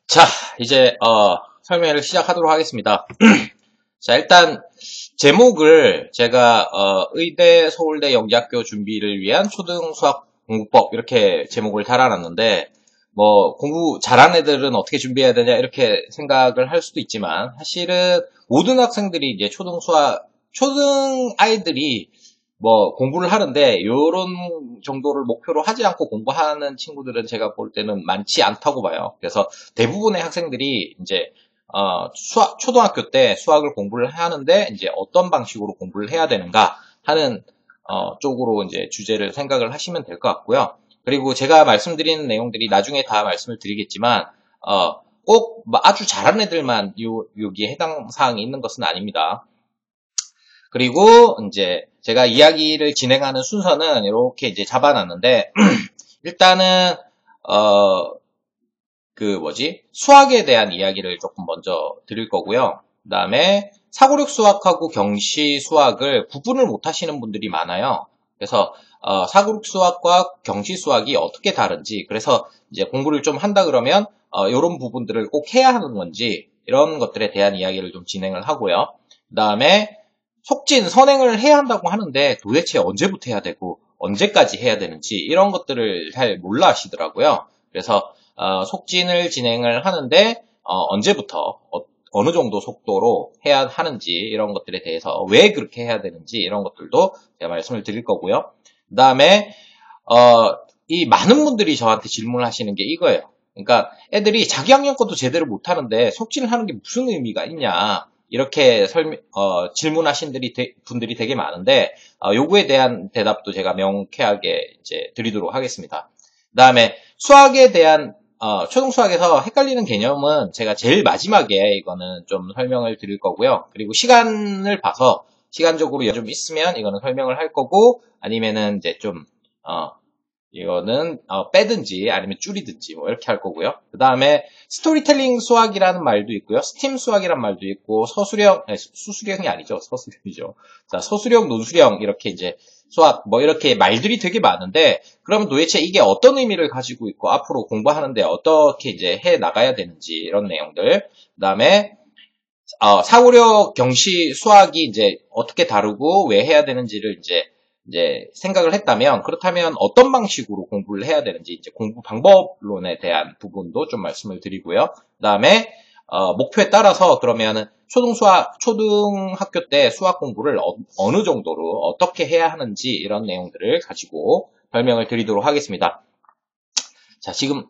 자, 이제 설명을 시작하도록 하겠습니다. 자, 일단 제목을 제가 의대, 서울대 영재학교 준비를 위한 초등수학 공부법 이렇게 제목을 달아놨는데 뭐 공부 잘하는 애들은 어떻게 준비해야 되냐 이렇게 생각을 할 수도 있지만 사실은 모든 학생들이 이제 초등 아이들이 뭐 공부를 하는데 요런 정도를 목표로 하지 않고 공부하는 친구들은 제가 볼 때는 많지 않다고 봐요. 그래서 대부분의 학생들이 이제 초등학교 때 수학을 공부를 하는데 이제 어떤 방식으로 공부를 해야 되는가 하는 쪽으로 이제 주제를 생각을 하시면 될 것 같고요. 그리고 제가 말씀드리는 내용들이 나중에 다 말씀을 드리겠지만 꼭 아주 잘하는 애들만 여기에 해당 사항이 있는 것은 아닙니다. 그리고 이제 제가 이야기를 진행하는 순서는 이렇게 이제 잡아놨는데 일단은 수학에 대한 이야기를 조금 먼저 드릴 거고요. 그 다음에 사고력 수학하고 경시 수학을 구분을 못 하시는 분들이 많아요. 그래서 사고력 수학과 경시 수학이 어떻게 다른지, 그래서 이제 공부를 좀 한다 그러면 이런 부분들을 꼭 해야 하는 건지 이런 것들에 대한 이야기를 좀 진행을 하고요. 그 다음에 속진, 선행을 해야 한다고 하는데 도대체 언제부터 해야 되고 언제까지 해야 되는지 이런 것들을 잘 몰라 하시더라고요. 그래서 속진을 진행을 하는데 언제부터 어느 정도 속도로 해야 하는지 이런 것들에 대해서 왜 그렇게 해야 되는지 이런 것들도 제가 말씀을 드릴 거고요. 그 다음에 이 많은 분들이 저한테 질문을 하시는 게 이거예요. 그러니까 애들이 자기 학년 것도 제대로 못하는데 속진을 하는 게 무슨 의미가 있냐 이렇게 질문하신 분들이 되게 많은데 요구에 대한 대답도 제가 명쾌하게 이제 드리도록 하겠습니다. 그 다음에 수학에 대한 초등수학에서 헷갈리는 개념은 제가 제일 마지막에 이거는 좀 설명을 드릴 거고요. 그리고 시간을 봐서 시간적으로 좀 있으면 이거는 설명을 할 거고 아니면은 이제 좀 이거는 빼든지 아니면 줄이든지 뭐 이렇게 할 거고요. 그 다음에 스토리텔링 수학이라는 말도 있고요. 스팀 수학이라는 말도 있고 수수령이 아니죠. 서술형이죠. 자, 서술형, 논술형 이렇게 이제 수학 뭐 이렇게 말들이 되게 많은데 그러면 도대체 이게 어떤 의미를 가지고 있고 앞으로 공부하는데 어떻게 이제 해 나가야 되는지 이런 내용들. 그 다음에 사고력, 경시, 수학이 이제 어떻게 다르고 왜 해야 되는지를 이제 생각을 했다면 그렇다면 어떤 방식으로 공부를 해야 되는지 이제 공부 방법론에 대한 부분도 좀 말씀을 드리고요. 그다음에 목표에 따라서 그러면은 초등학교 때 수학 공부를 어느 정도로 어떻게 해야 하는지 이런 내용들을 가지고 설명을 드리도록 하겠습니다. 자, 지금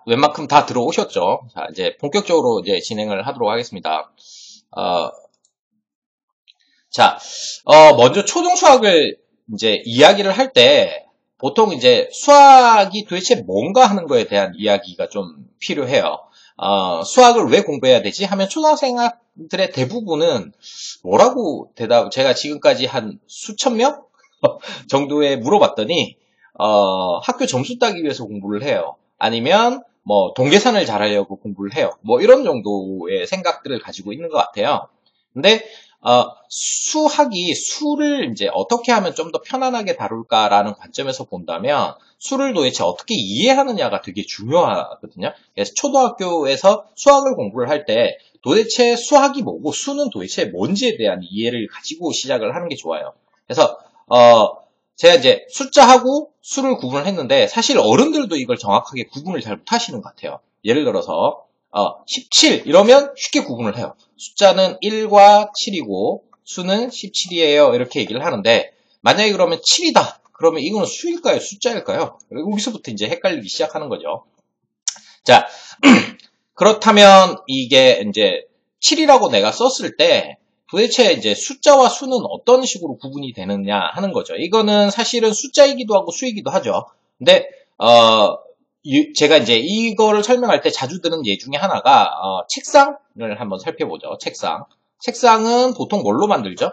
웬만큼 다 들어오셨죠? 자, 이제 본격적으로 이제 진행을 하도록 하겠습니다. 먼저 초등수학을 이제 이야기를 할 때 보통 이제 수학이 도대체 뭔가 하는 거에 대한 이야기가 좀 필요해요. 수학을 왜 공부해야 되지? 하면 초등학생들의 대부분은 뭐라고 제가 지금까지 한 수천 명 정도에 물어봤더니 학교 점수 따기 위해서 공부를 해요. 아니면 뭐 동계산을 잘하려고 공부를 해요. 뭐 이런 정도의 생각들을 가지고 있는 것 같아요. 근데 수학이 수를 이제 어떻게 하면 좀 더 편안하게 다룰까라는 관점에서 본다면 수를 도대체 어떻게 이해하느냐가 되게 중요하거든요. 그래서 초등학교에서 수학을 공부를 할 때 도대체 수학이 뭐고 수는 도대체 뭔지에 대한 이해를 가지고 시작을 하는 게 좋아요. 그래서 제가 이제 숫자하고 수를 구분을 했는데 사실 어른들도 이걸 정확하게 구분을 잘 못하시는 것 같아요. 예를 들어서 17 이러면 쉽게 구분을 해요. 숫자는 1과 7이고 수는 17이에요. 이렇게 얘기를 하는데 만약에 그러면 7이다. 그러면 이거는 수일까요? 숫자일까요? 여기서부터 이제 헷갈리기 시작하는 거죠. 자, 그렇다면 이게 이제 7이라고 내가 썼을 때 도대체 이제 숫자와 수는 어떤 식으로 구분이 되느냐 하는 거죠. 이거는 사실은 숫자이기도 하고 수이기도 하죠. 근데 제가 이제 이거를 설명할 때 자주 드는 예 중에 하나가 책상을 한번 살펴보죠. 책상은 보통 뭘로 만들죠?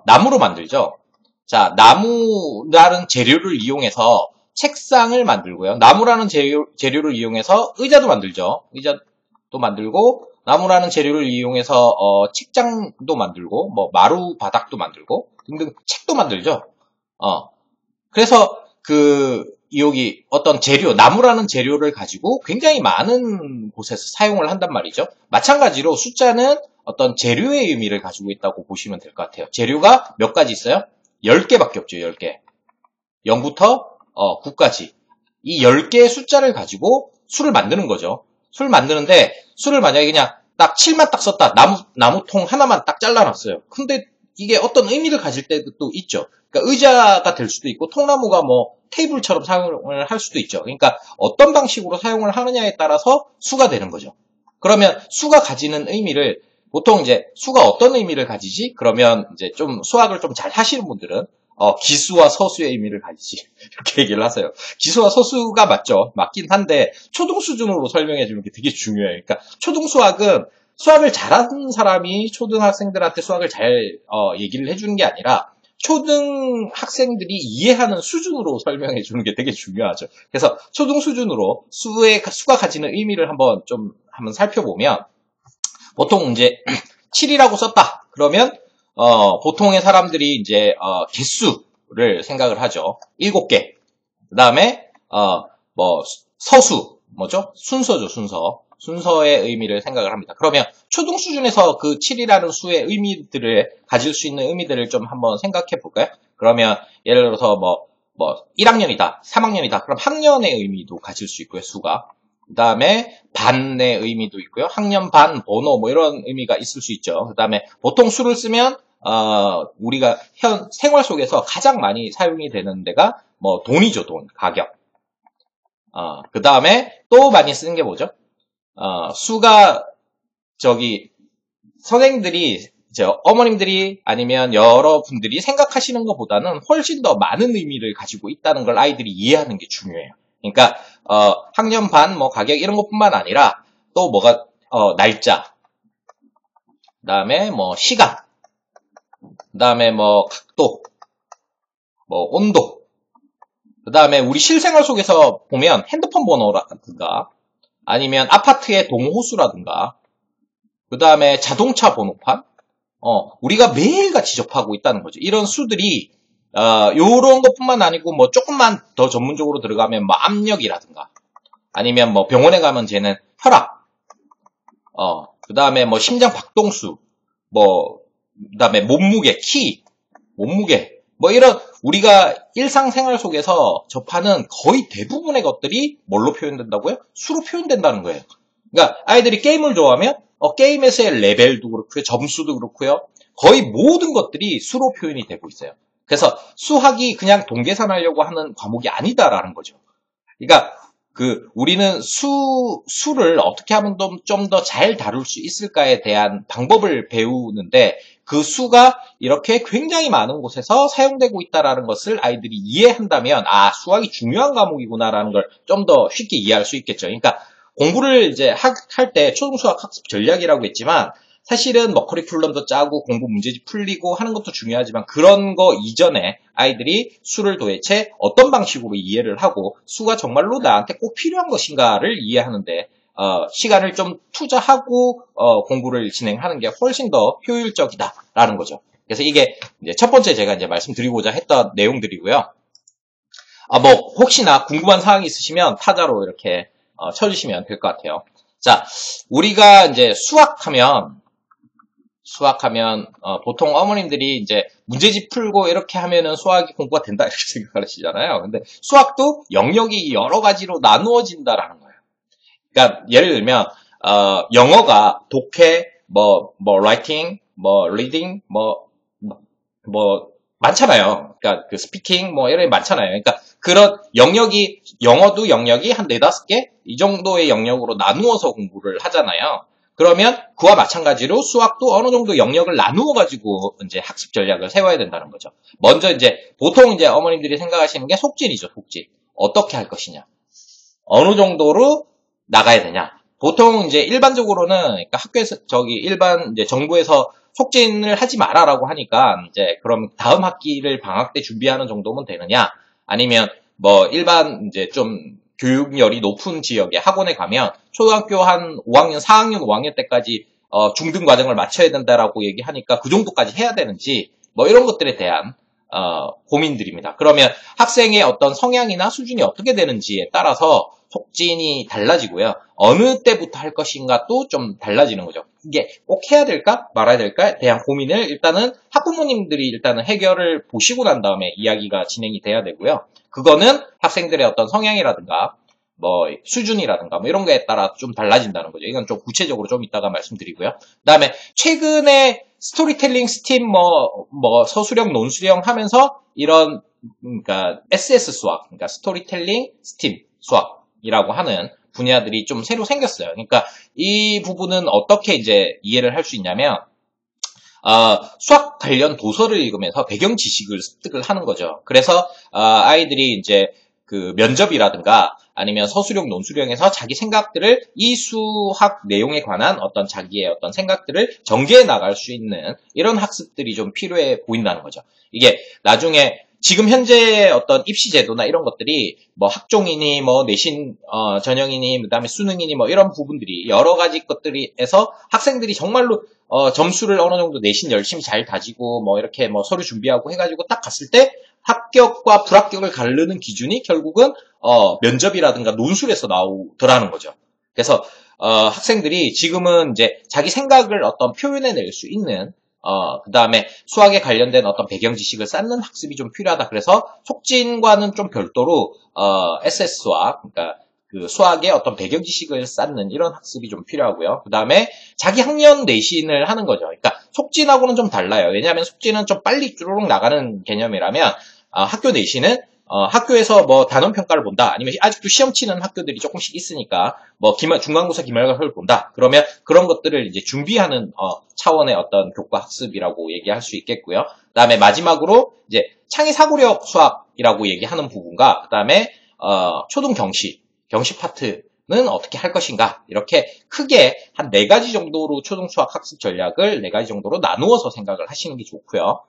나무로 만들죠. 자, 나무라는 재료를 이용해서 책상을 만들고요. 나무라는 재료를 이용해서 의자도 만들죠. 의자도 만들고 나무라는 재료를 이용해서 책장도 만들고 뭐 마루 바닥도 만들고 등등 책도 만들죠. 그래서 여기 어떤 재료, 나무라는 재료를 가지고 굉장히 많은 곳에서 사용을 한단 말이죠. 마찬가지로 숫자는 어떤 재료의 의미를 가지고 있다고 보시면 될 것 같아요. 재료가 몇 가지 있어요? 10개밖에 없죠, 10개. 0부터 9까지. 이 10개의 숫자를 가지고 수를 만드는 거죠. 수를 만드는데, 수를 만약에 그냥 딱 7만 딱 썼다. 나무통 하나만 딱 잘라놨어요. 근데 이게 어떤 의미를 가질 때도 있죠. 그러니까 의자가 될 수도 있고, 통나무가 뭐 테이블처럼 사용을 할 수도 있죠. 그러니까 어떤 방식으로 사용을 하느냐에 따라서 수가 되는 거죠. 그러면 수가 가지는 의미를, 보통 이제 수가 어떤 의미를 가지지? 그러면 이제 좀 수학을 좀 잘 하시는 분들은 기수와 서수의 의미를 가지지. 이렇게 얘기를 하세요. 기수와 서수가 맞긴 한데, 초등 수준으로 설명해 주는 게 되게 중요해요. 그러니까, 초등수학은 수학을 잘하는 사람이 초등학생들한테 수학을 잘, 얘기를 해주는 게 아니라, 초등학생들이 이해하는 수준으로 설명해 주는 게 되게 중요하죠. 그래서, 초등 수준으로 수가 가지는 의미를 한번 살펴보면, 보통 이제, 7이라고 썼다. 그러면, 보통의 사람들이 이제, 개수를 생각을 하죠. 7개. 그 다음에, 서수. 뭐죠? 순서죠, 순서. 순서의 의미를 생각을 합니다. 그러면, 초등 수준에서 그 7이라는 수의 의미들을, 가질 수 있는 의미들을 좀 한번 생각해 볼까요? 그러면, 예를 들어서 1학년이다, 3학년이다. 그럼 학년의 의미도 가질 수 있고요, 수가. 그 다음에 반의 의미도 있고요. 학년 반, 번호 뭐 이런 의미가 있을 수 있죠. 그 다음에 보통 수를 쓰면 우리가 생활 속에서 가장 많이 사용이 되는 데가 뭐 돈이죠, 돈, 가격. 그 다음에 또 많이 쓰는 게 뭐죠? 수가 선생님들이 어머님들이 아니면 여러분들이 생각하시는 것보다는 훨씬 더 많은 의미를 가지고 있다는 걸 아이들이 이해하는 게 중요해요. 그러니까 학년 반, 뭐 가격 이런 것뿐만 아니라 또 뭐가 날짜, 그다음에 뭐 시간, 그다음에 뭐 각도, 뭐 온도, 그다음에 우리 실생활 속에서 보면 핸드폰 번호라든가 아니면 아파트의 동호수라든가 그다음에 자동차 번호판, 우리가 매일같이 접하고 있다는 거죠. 이런 수들이 요런 것뿐만 아니고 뭐 조금만 더 전문적으로 들어가면 뭐 압력이라든가 아니면 뭐 병원에 가면 쟤는 혈압, 그다음에 뭐 심장 박동수, 그다음에 몸무게, 키, 몸무게, 뭐 이런 우리가 일상생활 속에서 접하는 거의 대부분의 것들이 뭘로 표현된다고요? 수로 표현된다는 거예요. 그러니까 아이들이 게임을 좋아하면 게임에서의 레벨도 그렇고요, 점수도 그렇고요, 거의 모든 것들이 수로 표현이 되고 있어요. 그래서 수학이 그냥 동계산하려고 하는 과목이 아니다라는 거죠. 그러니까 우리는 수를 어떻게 하면 좀 더 잘 다룰 수 있을까에 대한 방법을 배우는데 그 수가 이렇게 굉장히 많은 곳에서 사용되고 있다라는 것을 아이들이 이해한다면 수학이 중요한 과목이구나라는 걸 좀 더 쉽게 이해할 수 있겠죠. 그러니까 공부를 이제 할 때 초등수학 학습 전략이라고 했지만 사실은 뭐 커리큘럼도 짜고 공부 문제집 풀리고 하는 것도 중요하지만 그런 거 이전에 아이들이 수를 도대체 어떤 방식으로 이해를 하고 수가 정말로 나한테 꼭 필요한 것인가를 이해하는데 시간을 좀 투자하고 공부를 진행하는 게 훨씬 더 효율적이다라는 거죠. 그래서 이게 이제 첫 번째 제가 이제 말씀드리고자 했던 내용들이고요. 뭐 혹시나 궁금한 사항이 있으시면 타자로 이렇게 쳐주시면 될 것 같아요. 자, 우리가 이제 수학하면 보통 어머님들이 이제 문제집 풀고 이렇게 하면은 수학이 공부가 된다 이렇게 생각하시잖아요. 근데 수학도 영역이 여러 가지로 나누어진다라는 거예요. 그러니까 예를 들면 영어가 독해, writing, reading, 많잖아요. 그러니까 스피킹 이런 게 많잖아요. 그러니까 그런 영역이 영어도 영역이 한 4-5개 이 정도의 영역으로 나누어서 공부를 하잖아요. 그러면 그와 마찬가지로 수학도 어느 정도 영역을 나누어 가지고 이제 학습 전략을 세워야 된다는 거죠. 먼저 이제 보통 이제 어머님들이 생각하시는 게 속진이죠, 속진. 어떻게 할 것이냐. 어느 정도로 나가야 되냐. 보통 이제 일반적으로는 그러니까 학교에서 일반 이제 정부에서 속진을 하지 마라라고 하니까 이제 그럼 다음 학기를 방학 때 준비하는 정도면 되느냐? 아니면 일반 이제 좀 교육열이 높은 지역의 학원에 가면 초등학교 한 5학년, 4학년, 5학년 때까지 중등 과정을 마쳐야 된다라고 얘기하니까 그 정도까지 해야 되는지 이런 것들에 대한 고민들입니다. 그러면 학생의 어떤 성향이나 수준이 어떻게 되는지에 따라서 속진이 달라지고요. 어느 때부터 할 것인가 또 좀 달라지는 거죠. 이게 꼭 해야 될까 말아야 될까에 대한 고민을 일단은 학부모님들이 일단은 해결을 보시고 난 다음에 이야기가 진행이 돼야 되고요. 그거는 학생들의 어떤 성향이라든가 뭐 수준이라든가 뭐 이런 거에 따라 좀 달라진다는 거죠. 이건 좀 구체적으로 좀 이따가 말씀드리고요. 그다음에 최근에 스토리텔링 스팀 뭐 서술형 논술형 하면서 이런 그러니까 SS 수학, 그러니까 스토리텔링 스팀 수학이라고 하는 분야들이 좀 새로 생겼어요. 그러니까 이 부분은 어떻게 이제 이해를 할 수 있냐면 수학 관련 도서를 읽으면서 배경 지식을 습득을 하는 거죠. 그래서 아이들이 이제 그 면접이라든가 아니면 서술형, 논술형에서 자기 생각들을 이 수학 내용에 관한 어떤 자기의 어떤 생각들을 전개해 나갈 수 있는 이런 학습들이 좀 필요해 보인다는 거죠. 이게 나중에 지금 현재의 어떤 입시 제도나 이런 것들이 뭐 학종이니 뭐 내신 전형이니 그다음에 수능이니 뭐 이런 부분들이 여러 가지 것들이에서 학생들이 정말로 점수를 어느 정도 내신 열심히 잘 다지고 뭐 이렇게 뭐 서류 준비하고 해가지고 딱 갔을 때 합격과 불합격을 가르는 기준이 결국은 면접이라든가 논술에서 나오더라는 거죠. 그래서 학생들이 지금은 이제 자기 생각을 어떤 표현해낼 수 있는 그 다음에 수학에 관련된 어떤 배경 지식을 쌓는 학습이 좀 필요하다. 그래서 속진과는 좀 별도로 SS 수학, 그러니까 그 수학의 어떤 배경 지식을 쌓는 이런 학습이 좀 필요하고요. 그 다음에 자기 학년 내신을 하는 거죠. 그러니까 속진하고는 좀 달라요. 왜냐하면 속진은 좀 빨리 쭈루룩 나가는 개념이라면 학교 내신은 학교에서 뭐 단원 평가를 본다. 아니면 아직도 시험 치는 학교들이 조금씩 있으니까 뭐 중간고사, 기말고사를 본다. 그러면 그런 것들을 이제 준비하는 차원의 어떤 교과 학습이라고 얘기할 수 있겠고요. 그다음에 마지막으로 이제 창의 사고력 수학이라고 얘기하는 부분과 그다음에 초등 경시 파트는 어떻게 할 것인가. 이렇게 크게 한 4가지 정도로 초등 수학 학습 전략을 4가지 정도로 나누어서 생각을 하시는 게 좋고요.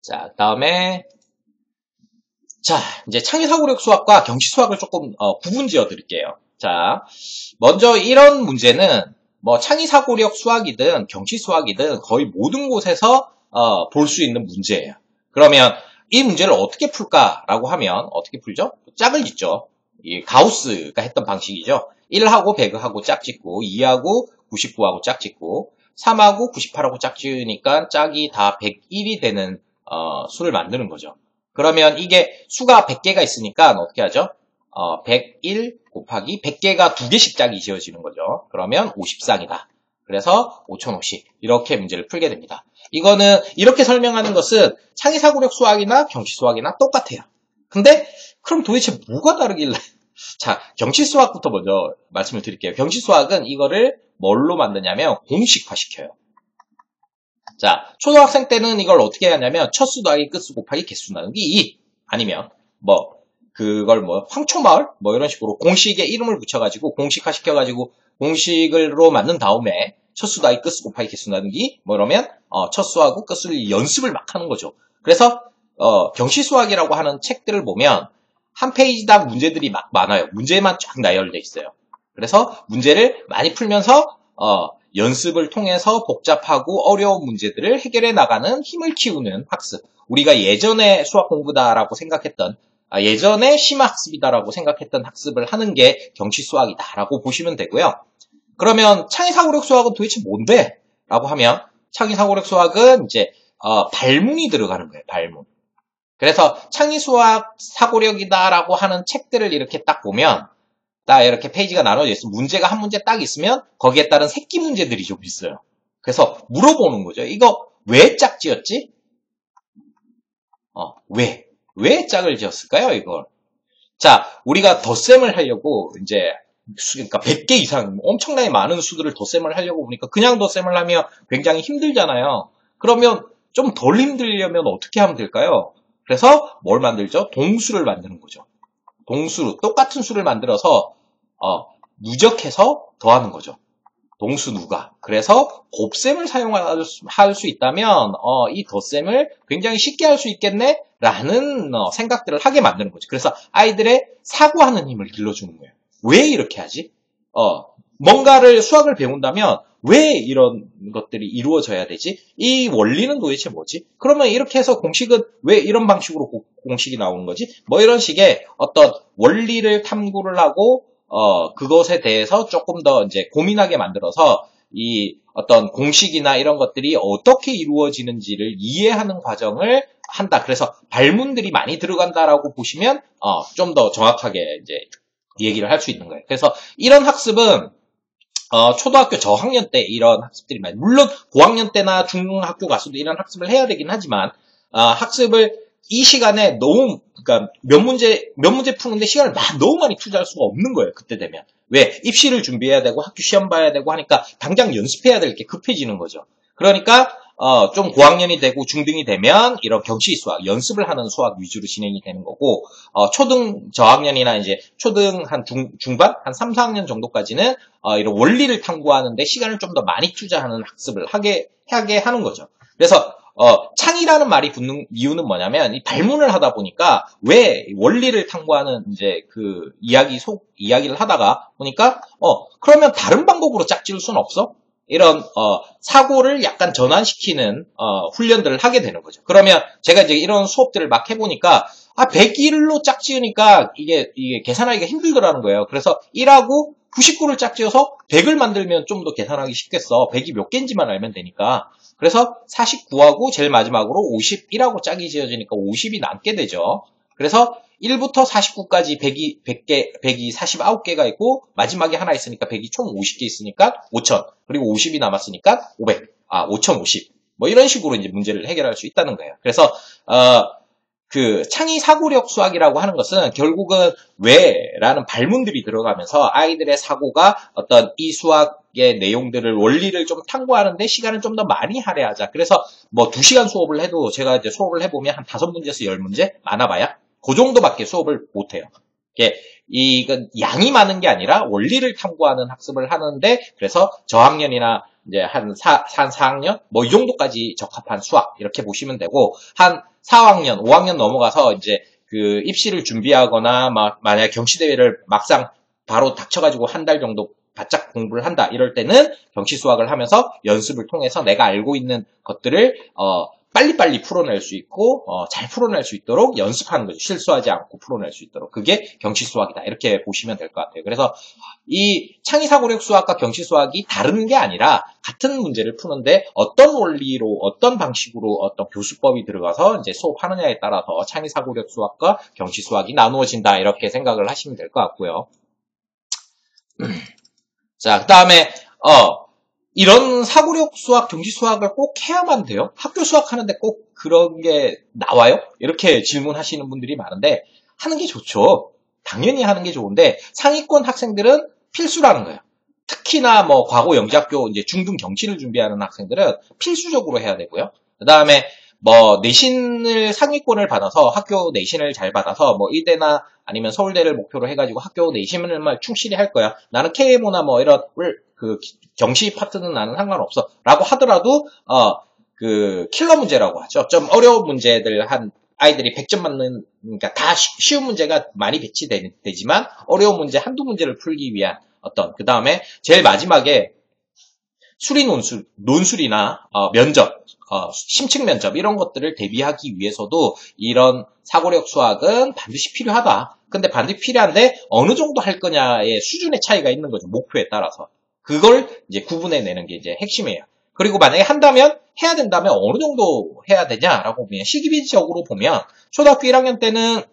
자, 그다음에 자, 이제 창의사고력 수학과 경시수학을 조금 구분 지어 드릴게요. 자, 먼저 이런 문제는 뭐 창의사고력 수학이든 경시수학이든 거의 모든 곳에서 볼 수 있는 문제예요. 그러면 이 문제를 어떻게 풀까라고 하면 어떻게 풀죠? 짝을 짓죠. 이 가우스가 했던 방식이죠. 1하고 100하고 짝 짓고 2하고 99하고 짝 짓고 3하고 98하고 짝 지으니까 짝이 다 101이 되는 수를 만드는 거죠. 그러면 이게 수가 100개가 있으니까 어떻게 하죠? 101 곱하기 100개가 2개씩 짝이 지어지는 거죠. 그러면 50쌍이다. 그래서 5050 이렇게 문제를 풀게 됩니다. 이거는 이렇게 설명하는 것은 창의사고력 수학이나 경시수학이나 똑같아요. 근데 그럼 도대체 뭐가 다르길래 자, 경시수학부터 먼저 말씀을 드릴게요. 경시수학은 이거를 뭘로 만드냐면 공식화시켜요. 자, 초등학생 때는 이걸 어떻게 하냐면 첫수 더하기 끝수 곱하기 개수 나누기 2 아니면 그걸 황초마을 이런 식으로 공식에 이름을 붙여가지고 공식화 시켜가지고 공식으로 만든 다음에 첫수 더하기 끝수 곱하기 개수 나누기 이러면 첫수하고 끝수를 연습을 막 하는 거죠. 그래서 경시수학이라고 하는 책들을 보면 한 페이지당 문제들이 막 많아요. 문제만 쫙 나열돼 있어요. 그래서 문제를 많이 풀면서 연습을 통해서 복잡하고 어려운 문제들을 해결해 나가는 힘을 키우는 학습. 우리가 예전에 수학 공부다라고 생각했던, 예전에 심화학습이다라고 생각했던 학습을 하는 게 경시수학이다라고 보시면 되고요. 그러면 창의사고력 수학은 도대체 뭔데? 라고 하면 창의사고력 수학은 이제 발문이 들어가는 거예요. 발문. 그래서 창의수학 사고력이다라고 하는 책들을 이렇게 딱 보면 딱 이렇게 페이지가 나눠져 있어. 문제가 한 문제 딱 있으면 거기에 따른 새끼 문제들이 좀 있어요. 그래서 물어보는 거죠. 이거 왜 짝 지었지? 왜 짝을 지었을까요, 이걸? 자, 우리가 덧셈을 하려고 이제 그러니까 100개 이상 엄청나게 많은 수들을 덧셈을 하려고 보니까 그냥 덧셈을 하면 굉장히 힘들잖아요. 그러면 좀 덜 힘들려면 어떻게 하면 될까요? 그래서 뭘 만들죠? 동수를 만드는 거죠. 동수, 똑같은 수를 만들어서 누적해서 더하는 거죠. 동수 누가. 그래서 곱셈을 사용할 수 있다면 이 덧셈을 굉장히 쉽게 할 수 있겠네? 라는 생각들을 하게 만드는 거죠. 그래서 아이들의 사고하는 힘을 길러주는 거예요. 왜 이렇게 하지? 뭔가를 수학을 배운다면 왜 이런 것들이 이루어져야 되지? 이 원리는 도대체 뭐지? 그러면 이렇게 해서 공식은 왜 이런 방식으로 공식이 나오는 거지? 뭐 이런 식의 어떤 원리를 탐구를 하고 그것에 대해서 조금 더 이제 고민하게 만들어서 이 어떤 공식이나 이런 것들이 어떻게 이루어지는지를 이해하는 과정을 한다. 그래서 발문들이 많이 들어간다라고 보시면 좀 더 정확하게 이제 얘기를 할 수 있는 거예요. 그래서 이런 학습은 초등학교 저학년 때 이런 학습들이 많이, 물론 고학년 때나 중학교 가서도 이런 학습을 해야 되긴 하지만 학습을 이 시간에 너무, 그러니까 몇 문제 푸는데 시간을 너무 많이 투자할 수가 없는 거예요. 그때 되면. 왜? 입시를 준비해야 되고 학교 시험 봐야 되고 하니까 당장 연습해야 될 게 급해지는 거죠. 그러니까 좀 고학년이 되고 중등이 되면 이런 경시 수학, 연습을 하는 수학 위주로 진행이 되는 거고, 초등 저학년이나 이제 초등 한 중반? 한 3, 4학년 정도까지는 이런 원리를 탐구하는데 시간을 좀 더 많이 투자하는 학습을 하게 하는 거죠. 그래서 창이라는 말이 붙는 이유는 뭐냐면, 이 발문을 하다 보니까, 왜 원리를 탐구하는 이제 그 이야기를 하다가 보니까, 그러면 다른 방법으로 짝지을 수는 없어? 이런, 사고를 약간 전환시키는, 훈련들을 하게 되는 거죠. 그러면 제가 이제 이런 수업들을 막 해보니까, 101로 짝지으니까 이게 계산하기가 힘들더라는 거예요. 그래서 1하고 99를 짝지어서 100을 만들면 좀 더 계산하기 쉽겠어. 100이 몇 개인지만 알면 되니까. 그래서 49하고 제일 마지막으로 51하고 짝이 지어지니까 50이 남게 되죠. 그래서 1부터 49까지 100이 49개가 있고, 마지막에 하나 있으니까 100이 총 50개 있으니까 5000. 그리고 50이 남았으니까 500. 5050. 뭐 이런 식으로 이제 문제를 해결할 수 있다는 거예요. 그래서, 그 창의 사고력 수학이라고 하는 것은 결국은 왜라는 발문들이 들어가면서 아이들의 사고가 어떤 이 수학의 내용들을, 원리를 좀 탐구하는데 시간을 좀 더 많이 할애하자. 그래서 뭐 2시간 수업을 해도, 제가 이제 수업을 해보면 한 5문제에서 10문제 많아봐야 그 정도밖에 수업을 못해요. 이건 양이 많은 게 아니라 원리를 탐구하는 학습을 하는데, 그래서 저학년이나 이제 한 4학년? 뭐 이 정도까지 적합한 수학, 이렇게 보시면 되고, 한 4학년, 5학년 넘어가서 이제 그 입시를 준비하거나, 만약 경시대회를 막상 바로 닥쳐가지고 한 달 정도 바짝 공부를 한다, 이럴 때는 경시 수학을 하면서 연습을 통해서 내가 알고 있는 것들을, 빨리빨리 풀어낼 수 있고, 잘 풀어낼 수 있도록 연습하는 거죠. 실수하지 않고 풀어낼 수 있도록. 그게 경시수학이다. 이렇게 보시면 될 것 같아요. 그래서 이 창의사고력 수학과 경시수학이 다른 게 아니라 같은 문제를 푸는데 어떤 원리로, 어떤 방식으로, 어떤 교수법이 들어가서 이제 수업하느냐에 따라서 창의사고력 수학과 경시수학이 나누어진다. 이렇게 생각을 하시면 될 것 같고요. 자, 그 다음에, 이런 사고력 수학, 경시 수학을 꼭 해야만 돼요? 학교 수학하는데 꼭 그런 게 나와요? 이렇게 질문하시는 분들이 많은데, 하는 게 좋죠. 당연히 하는 게 좋은데, 상위권 학생들은 필수라는 거예요. 특히나 뭐 과거 영재학교 이제 중등 경시를 준비하는 학생들은 필수적으로 해야 되고요. 그 다음에 뭐 내신을, 상위권을 받아서, 학교 내신을 잘 받아서 뭐 의대나 아니면 서울대를 목표로 해가지고 학교 내신을 충실히 할 거야. 나는 KMO나 뭐 이런 그 경시 파트는 나는 상관없어 라고 하더라도 그 킬러 문제라고 하죠. 좀 어려운 문제들, 한 아이들이 100점 맞는, 그러니까 다 쉬운 문제가 많이 배치되지만 어려운 문제 한두 문제를 풀기 위한 어떤, 그 다음에 제일 마지막에 수리 논술이나 면접, 심층 면접, 이런 것들을 대비하기 위해서도 이런 사고력 수학은 반드시 필요하다. 근데 반드시 필요한데 어느 정도 할 거냐의 수준의 차이가 있는 거죠. 목표에 따라서. 그걸 이제 구분해내는 게 이제 핵심이에요. 그리고 만약에 한다면, 해야 된다면 어느 정도 해야 되냐라고 보면, 시기비적으로 보면 초등학교 1학년 때는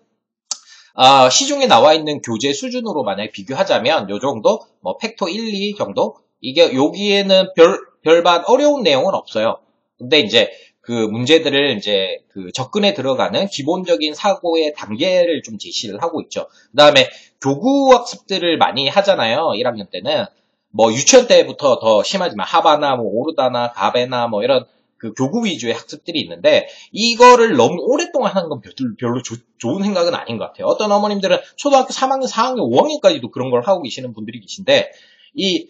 시중에 나와 있는 교재 수준으로 만약에 비교하자면 요 정도, 뭐 팩터 1, 2 정도, 이게 여기에는 별반 어려운 내용은 없어요. 근데 이제 그 문제들을 이제 그 접근에 들어가는 기본적인 사고의 단계를 좀 제시를 하고 있죠. 그 다음에 교구 학습들을 많이 하잖아요. 1학년 때는. 뭐 유치원 때부터 더 심하지만 하바나 뭐 오르다나 가베나 뭐 이런 그 교구 위주의 학습들이 있는데, 이거를 너무 오랫동안 하는 건 별로 좋은 생각은 아닌 것 같아요. 어떤 어머님들은 초등학교 3학년, 4학년, 5학년까지도 그런 걸 하고 계시는 분들이 계신데, 이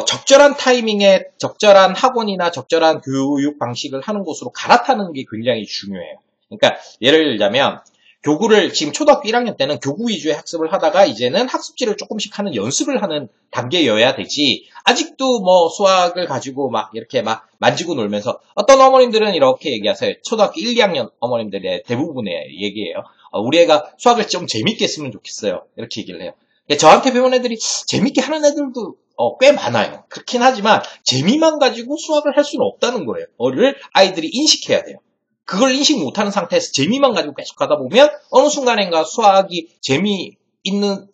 적절한 타이밍에 적절한 학원이나 적절한 교육 방식을 하는 곳으로 갈아타는 게 굉장히 중요해요. 그러니까 예를 들자면 교구를 지금 초등학교 1학년 때는 교구 위주의 학습을 하다가 이제는 학습지를 조금씩 하는 연습을 하는 단계여야 되지, 아직도 뭐 수학을 가지고 막 이렇게 막 만지고 놀면서 어떤 어머님들은 이렇게 얘기하세요. 초등학교 1, 2학년 어머님들의 대부분의 얘기예요. 우리 애가 수학을 좀 재밌게 했으면 좋겠어요. 이렇게 얘기를 해요. 저한테 배운 애들이 재밌게 하는 애들도 꽤 많아요. 그렇긴 하지만 재미만 가지고 수학을 할 수는 없다는 거예요. 를 아이들이 인식해야 돼요. 그걸 인식 못하는 상태에서 재미만 가지고 계속 가다 보면 어느 순간인가 수학이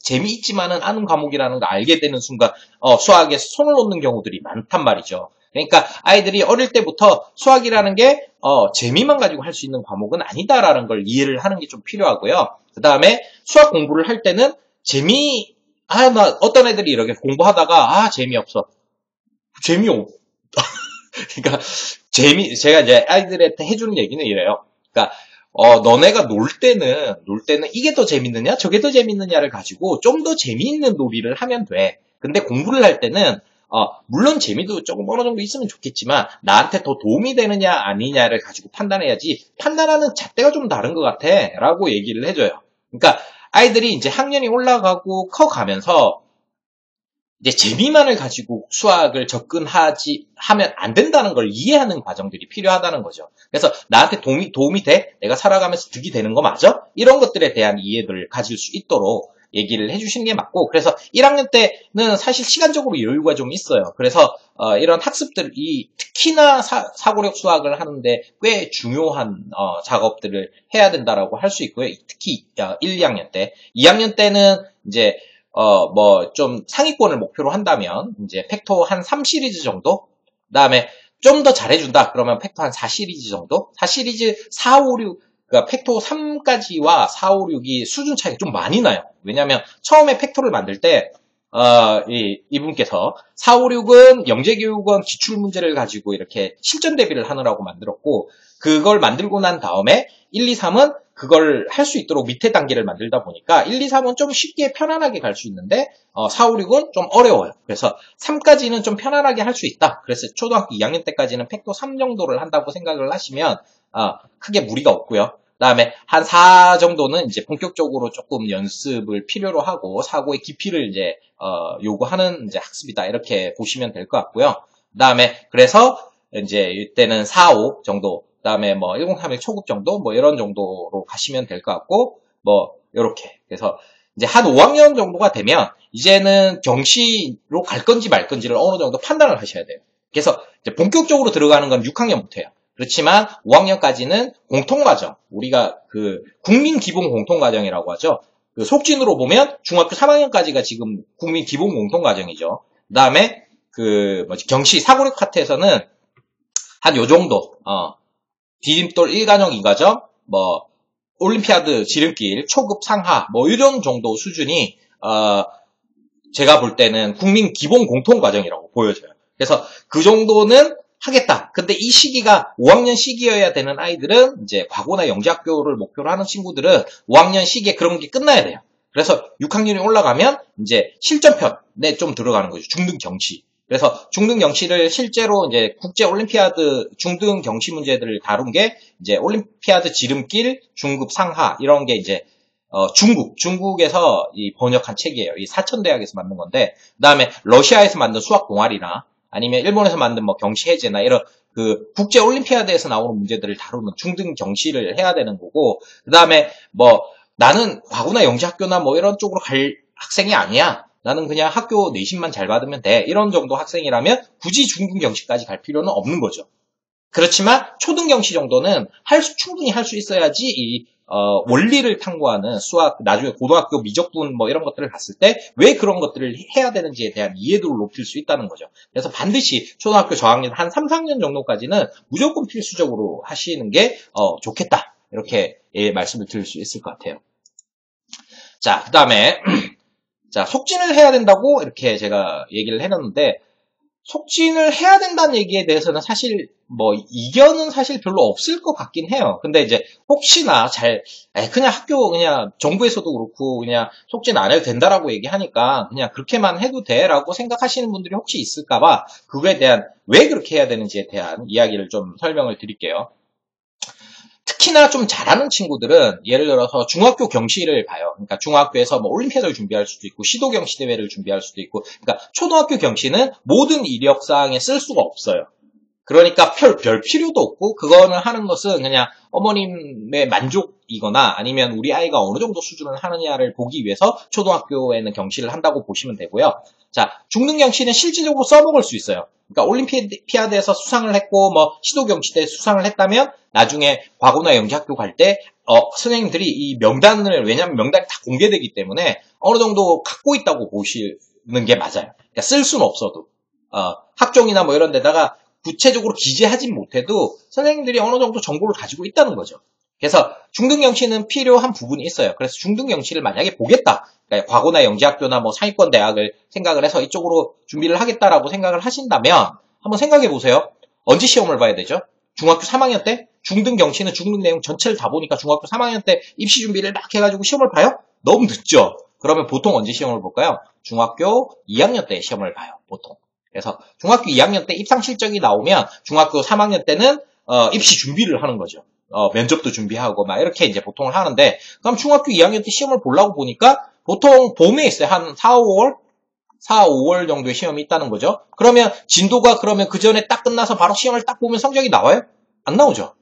재미있지만은 않은 과목이라는 걸 알게 되는 순간 수학에 손을 놓는 경우들이 많단 말이죠. 그러니까 아이들이 어릴 때부터 수학이라는 게 재미만 가지고 할 수 있는 과목은 아니다라는 걸 이해를 하는 게 좀 필요하고요. 그 다음에 수학 공부를 할 때는 어떤 애들이 이렇게 공부하다가 재미없어. 그러니까 제가 이제 아이들한테 해주는 얘기는 이래요. 그러니까 너네가 놀 때는 이게 더 재밌느냐 저게 더 재밌느냐를 가지고 좀 더 재미있는 놀이를 하면 돼. 근데 공부를 할 때는 물론 재미도 조금 어느 정도 있으면 좋겠지만 나한테 더 도움이 되느냐 아니냐를 가지고 판단해야지 판단하는 잣대가 좀 다른 것 같아 라고 얘기를 해줘요. 그러니까 아이들이 이제 학년이 올라가고 커가면서 이제 재미만을 가지고 수학을 하면 안 된다는 걸 이해하는 과정들이 필요하다는 거죠. 그래서 나한테 도움이 돼? 내가 살아가면서 득이 되는 거 맞아? 이런 것들에 대한 이해를 가질 수 있도록 얘기를 해주시는 게 맞고, 그래서 1학년 때는 사실 시간적으로 여유가 좀 있어요. 그래서 이런 학습들이 특히나 사고력 수학을 하는데 꽤 중요한 작업들을 해야 된다라고 할 수 있고요. 특히 1, 2학년 때. 2학년 때는 이제 좀 상위권을 목표로 한다면, 이제 팩토 한 3시리즈 정도? 그 다음에 좀 더 잘해준다. 그러면 팩토 한 4시리즈 정도? 4시리즈 4, 5, 6, 그러니까 팩토 3까지와 4, 5, 6이 수준 차이가 좀 많이 나요. 왜냐면 처음에 팩토를 만들 때, 이분께서 4, 5, 6은 영재교육원 기출문제를 가지고 이렇게 실전 대비를 하느라고 만들었고, 그걸 만들고 난 다음에 1, 2, 3은 그걸 할 수 있도록 밑에 단계를 만들다 보니까 1, 2, 3은 좀 쉽게 편안하게 갈 수 있는데 4, 5, 6은 좀 어려워요. 그래서 3까지는 좀 편안하게 할 수 있다. 그래서 초등학교 2학년 때까지는 팩토 3 정도를 한다고 생각을 하시면 크게 무리가 없고요. 그 다음에 한 4 정도는 이제 본격적으로 조금 연습을 필요로 하고 사고의 깊이를 이제 요구하는 이제 학습이다. 이렇게 보시면 될 것 같고요. 그 다음에 그래서 이제 이때는 4, 5 정도, 그 다음에 1031 초급 정도, 이런 정도로 가시면 될 것 같고, 요렇게. 그래서 이제 한 5학년 정도가 되면, 이제는 경시로 갈 건지 말 건지를 어느 정도 판단을 하셔야 돼요. 그래서 이제 본격적으로 들어가는 건 6학년부터예요. 그렇지만 5학년까지는 공통과정, 우리가 국민 기본 공통과정이라고 하죠. 속진으로 보면 중학교 3학년까지가 지금 국민 기본 공통과정이죠. 그 다음에 경시 사고력 파트에서는 한 요 정도, 디딤돌 1과정, 2과정, 올림피아드 지름길, 초급 상하, 이런 정도 수준이, 제가 볼 때는 국민 기본 공통과정이라고 보여져요. 그래서 그 정도는 하겠다. 근데 이 시기가 5학년 시기여야 되는 아이들은, 이제 과고나 영재학교를 목표로 하는 친구들은 5학년 시기에 그런 게 끝나야 돼요. 그래서 6학년이 올라가면, 이제 실전편에 좀 들어가는 거죠. 중등 경시. 그래서 중등 경시를 실제로 이제 국제 올림피아드 중등 경시 문제들을 다룬 게 이제 올림피아드 지름길, 중급 상하 이런 게 이제 중국에서 이 번역한 책이에요. 이 사천대학에서 만든 건데, 그다음에 러시아에서 만든 수학 동아리나 아니면 일본에서 만든 경시 해제나 이런 국제 올림피아드에서 나오는 문제들을 다루는 중등 경시를 해야 되는 거고, 그다음에 나는 과고나 영재학교나 이런 쪽으로 갈 학생이 아니야. 나는 그냥 학교 내신만 잘 받으면 돼. 이런 정도 학생이라면 굳이 중등경시까지 갈 필요는 없는 거죠. 그렇지만 초등경시 정도는 충분히 할 수 있어야지 이 원리를 탐구하는 수학, 나중에 고등학교 미적분 이런 것들을 갔을 때 왜 그런 것들을 해야 되는지에 대한 이해도를 높일 수 있다는 거죠. 그래서 반드시 초등학교 저학년 한 3, 4학년 정도까지는 무조건 필수적으로 하시는 게 좋겠다. 이렇게 말씀을 드릴 수 있을 것 같아요. 자, 그 다음에 자, 속진을 해야 된다고 이렇게 제가 얘기를 해놨는데, 속진을 해야 된다는 얘기에 대해서는 사실 이견은 사실 별로 없을 것 같긴 해요. 근데 이제 혹시나 그냥 그냥 정부에서도 그렇고 그냥 속진 안 해도 된다라고 얘기하니까 그냥 그렇게만 해도 돼라고 생각하시는 분들이 혹시 있을까봐 그거에 대한 왜 그렇게 해야 되는지에 대한 이야기를 좀 설명을 드릴게요. 특히나 좀 잘하는 친구들은 예를 들어서 중학교 경시를 봐요. 그러니까 중학교에서 뭐 올림피아드를 준비할 수도 있고 시도 경시 대회를 준비할 수도 있고, 그러니까 초등학교 경시는 모든 이력사항에 쓸 수가 없어요. 그러니까 별 필요도 없고, 그거는 하는 것은 그냥 어머님의 만족이거나 아니면 우리 아이가 어느 정도 수준을 하느냐를 보기 위해서 초등학교에는 경시를 한다고 보시면 되고요. 자, 중등 경시는 실질적으로 써먹을 수 있어요. 그러니까 올림피아드에서 수상을 했고 뭐 시도 경시 때 수상을 했다면 나중에 과거나 영재학교 갈 때 선생님들이 이 명단을, 왜냐하면 명단이 다 공개되기 때문에 어느 정도 갖고 있다고 보시는 게 맞아요. 그러니까 쓸 수는 없어도 학종이나 뭐 이런 데다가 구체적으로 기재하진 못해도 선생님들이 어느 정도 정보를 가지고 있다는 거죠. 그래서 중등경시는 필요한 부분이 있어요. 그래서 중등경시를 만약에 보겠다, 그러니까 과거나 영재학교나 뭐 상위권 대학을 생각을 해서 이쪽으로 준비를 하겠다라고 생각을 하신다면 한번 생각해 보세요. 언제 시험을 봐야 되죠? 중학교 3학년 때? 중등경시는 중등 내용 전체를 다 보니까 중학교 3학년 때 입시 준비를 막 해가지고 시험을 봐요? 너무 늦죠? 그러면 보통 언제 시험을 볼까요? 중학교 2학년 때 시험을 봐요, 보통. 그래서 중학교 2학년 때 입상 실적이 나오면 중학교 3학년 때는 입시 준비를 하는 거죠. 면접도 준비하고 막 이렇게 이제 보통을 하는데, 그럼 중학교 2학년 때 시험을 보려고 보니까 보통 봄에 있어요. 한 4, 5월 정도의 시험이 있다는 거죠. 그러면 진도가 그러면 그 전에 딱 끝나서 바로 시험을 딱 보면 성적이 나와요? 안 나오죠.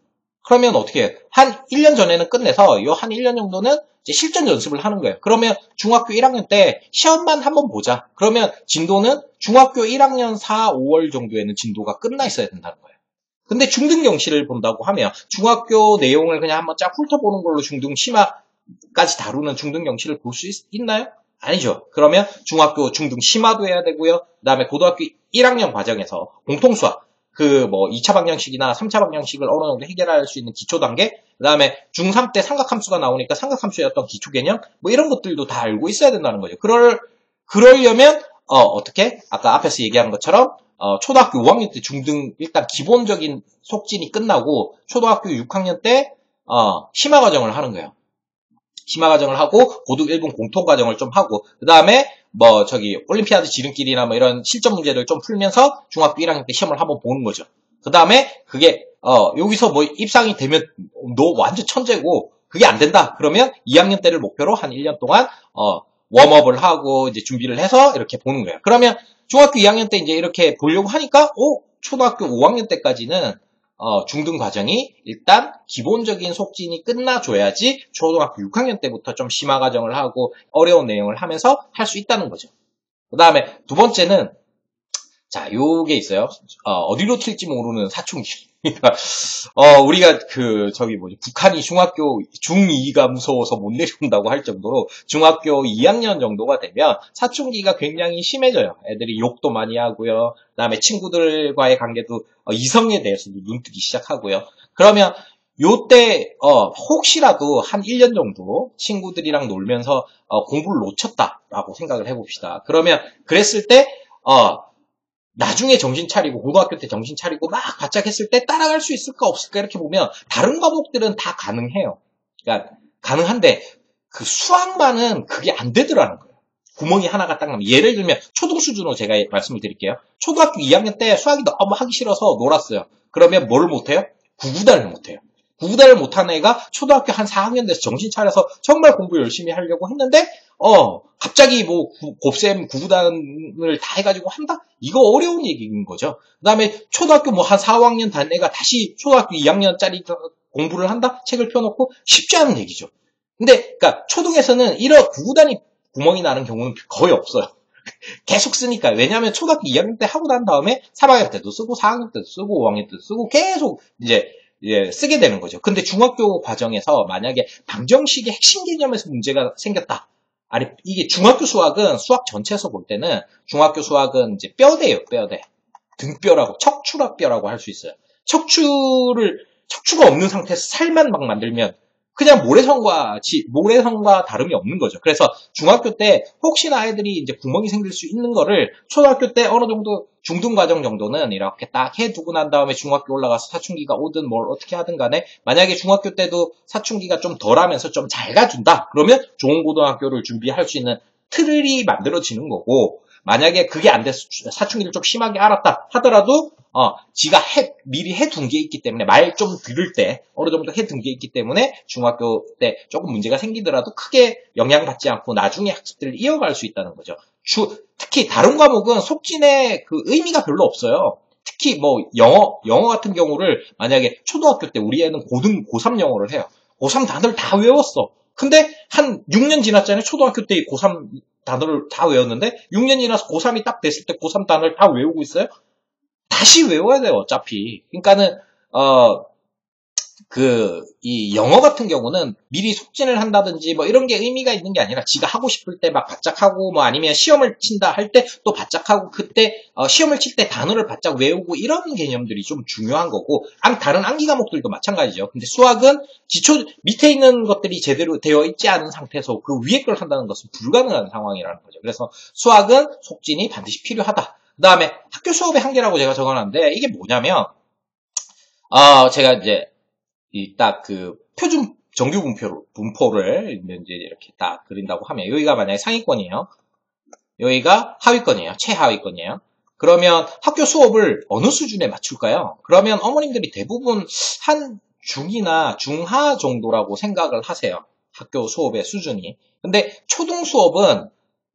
그러면 어떻게 해요? 한 1년 전에는 끝내서 요 한 1년 정도는 이제 실전 연습을 하는 거예요. 그러면 중학교 1학년 때 시험만 한번 보자. 그러면 진도는 중학교 1학년 4, 5월 정도에는 진도가 끝나 있어야 된다는 거예요. 근데 중등경시를 본다고 하면 중학교 내용을 그냥 한번 쫙 훑어보는 걸로 중등 심화까지 다루는 중등경시를 볼 수 있나요? 아니죠. 그러면 중학교 중등 심화도 해야 되고요. 그다음에 고등학교 1학년 과정에서 공통수학, 그 뭐 2차 방정식이나 3차 방정식을 어느 정도 해결할 수 있는 기초 단계, 그다음에 중3 때 삼각함수가 나오니까 삼각함수의 어떤 기초 개념, 뭐 이런 것들도 다 알고 있어야 된다는 거죠. 그러려면 어떻게? 아까 앞에서 얘기한 것처럼 초등학교 5학년 때 중등 일단 기본적인 속진이 끝나고 초등학교 6학년 때 심화 과정을 하는 거예요. 심화 과정을 하고 고등 1분 공통 과정을 좀 하고, 그다음에 뭐 올림피아드 지름길이나 뭐 이런 실전 문제를 좀 풀면서 중학교 1학년 때 시험을 한번 보는 거죠. 그다음에 그게 여기서 뭐 입상이 되면 너 완전 천재고, 그게 안 된다 그러면 2학년 때를 목표로 한 1년 동안 웜업을 하고 이제 준비를 해서 이렇게 보는 거예요. 그러면 중학교 2학년 때 이제 이렇게 보려고 하니까 초등학교 5학년 때까지는 중등 과정이 일단 기본적인 속진이 끝나줘야지 초등학교 6학년 때부터 좀 심화 과정을 하고 어려운 내용을 하면서 할 수 있다는 거죠. 그 다음에 두 번째는, 자, 요게 있어요. 어디로 튈지 모르는 사춘기. 우리가 북한이 중학교 중2가 무서워서 못 내려온다고 할 정도로 중학교 2학년 정도가 되면 사춘기가 굉장히 심해져요. 애들이 욕도 많이 하고요. 그다음에 친구들과의 관계도 이성에 대해서도 눈뜨기 시작하고요. 그러면 요때 혹시라도 한 1년 정도 친구들이랑 놀면서 공부를 놓쳤다라고 생각을 해봅시다. 그러면 그랬을 때 나중에 정신 차리고 고등학교 때 정신 차리고 막 바짝 했을 때 따라갈 수 있을까 없을까 이렇게 보면 다른 과목들은 다 가능해요. 그러니까 가능한데 그 수학만은 그게 안 되더라는 거예요. 구멍이 하나가 딱 나면, 예를 들면 초등 수준으로 제가 말씀을 드릴게요. 초등학교 2학년 때 수학이 너무 하기 싫어서 놀았어요. 그러면 뭘 못해요? 구구단을 못해요. 구구단을 못하는 애가 초등학교 한 4학년 돼서 정신 차려서 정말 공부 열심히 하려고 했는데 갑자기 뭐 곱셈 구구단을 다 해가지고 한다? 이거 어려운 얘기인 거죠. 그 다음에 초등학교 뭐 한 4, 5학년 단 애가 다시 초등학교 2학년짜리 공부를 한다? 책을 펴놓고 쉽지 않은 얘기죠. 근데 그러니까 초등에서는 이런 구구단이 구멍이 나는 경우는 거의 없어요. 계속 쓰니까. 왜냐하면 초등학교 2학년 때 하고 난 다음에 3학년 때도 쓰고 4학년 때도 쓰고 5학년 때도 쓰고 계속 이제 쓰게 되는 거죠. 근데 중학교 과정에서 만약에 방정식의 핵심 개념에서 문제가 생겼다. 아니, 이게 중학교 수학은 수학 전체에서 볼 때는 중학교 수학은 이제 뼈대예요, 뼈대. 등뼈라고, 척추라뼈라고 할 수 있어요. 척추가 없는 상태에서 살만 막 만들면 그냥 모래성과 다름이 없는 거죠. 그래서 중학교 때 혹시나 아이들이 이제 구멍이 생길 수 있는 거를 초등학교 때 어느 정도 중등 과정 정도는 이렇게 딱 해두고 난 다음에 중학교 올라가서 사춘기가 오든 뭘 어떻게 하든 간에 만약에 중학교 때도 사춘기가 좀 덜하면서 좀 잘 가준다. 그러면 좋은 고등학교를 준비할 수 있는 틀이 만들어지는 거고, 만약에 그게 안 돼서 사춘기를 좀 심하게 앓았다 하더라도 지가 미리 해둔 게 있기 때문에, 말 좀 들을 때, 어느 정도 해둔 게 있기 때문에, 중학교 때 조금 문제가 생기더라도 크게 영향받지 않고 나중에 학습들을 이어갈 수 있다는 거죠. 특히 다른 과목은 속진의 그 의미가 별로 없어요. 특히 뭐, 영어 같은 경우를 만약에 초등학교 때 우리 애는 고3 영어를 해요. 고3 단어를 다 외웠어. 근데 한 6년 지났잖아요. 초등학교 때 고3 단어를 다 외웠는데 6년 지나서 고3이 딱 됐을 때 고3 단어를 다 외우고 있어요? 다시 외워야 돼요, 어차피. 그러니까는 이 영어 같은 경우는 미리 속진을 한다든지 뭐 이런 게 의미가 있는 게 아니라 지가 하고 싶을 때 막 바짝 하고 뭐 아니면 시험을 친다 할 때 또 바짝 하고 그때 시험을 칠 때 단어를 바짝 외우고 이런 개념들이 좀 중요한 거고 다른 암기 과목들도 마찬가지죠. 근데 수학은 기초 밑에 있는 것들이 제대로 되어 있지 않은 상태에서 그 위에 걸 한다는 것은 불가능한 상황이라는 거죠. 그래서 수학은 속진이 반드시 필요하다. 그 다음에 학교 수업의 한계라고 제가 적어놨는데 이게 뭐냐면 제가 이제 딱 표준 정규 분포를 이제 이렇게 딱 그린다고 하면 여기가 만약에 상위권이에요. 여기가 하위권이에요. 최하위권이에요. 그러면 학교 수업을 어느 수준에 맞출까요? 그러면 어머님들이 대부분 한 중이나 중하 정도라고 생각을 하세요. 학교 수업의 수준이. 근데 초등 수업은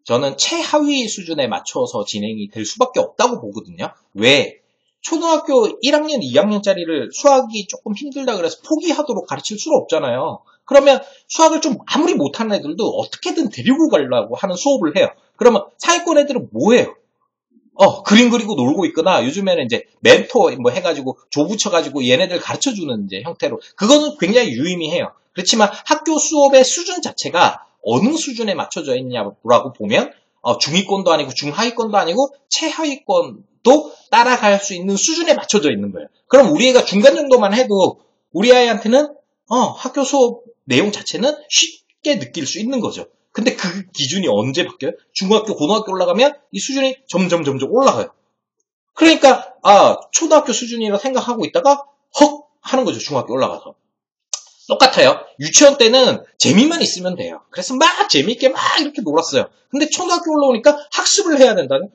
저는 최하위 수준에 맞춰서 진행이 될 수밖에 없다고 보거든요. 왜? 초등학교 1학년, 2학년짜리를 수학이 조금 힘들다 그래서 포기하도록 가르칠 수는 없잖아요. 그러면 수학을 좀 아무리 못하는 애들도 어떻게든 데리고 가려고 하는 수업을 해요. 그러면 상위권 애들은 뭐 해요? 그림 그리고 놀고 있거나 요즘에는 이제 멘토 뭐 해가지고 조 붙여가지고 얘네들 가르쳐주는 이제 형태로 그거는 굉장히 유의미해요. 그렇지만 학교 수업의 수준 자체가 어느 수준에 맞춰져 있냐고 보면 중위권도 아니고 중하위권도 아니고 최하위권도 따라갈 수 있는 수준에 맞춰져 있는 거예요. 그럼 우리 애가 중간 정도만 해도 우리 아이한테는 학교 수업 내용 자체는 쉽게 느낄 수 있는 거죠. 근데 그 기준이 언제 바뀌어요? 중학교, 고등학교 올라가면 이 수준이 점점 올라가요. 그러니까 초등학교 수준이라 생각하고 있다가 헉 하는 거죠. 중학교 올라가서. 똑같아요. 유치원 때는 재미만 있으면 돼요. 그래서 막 재미있게 막 이렇게 놀았어요. 근데 초등학교 올라오니까 학습을 해야 된다는?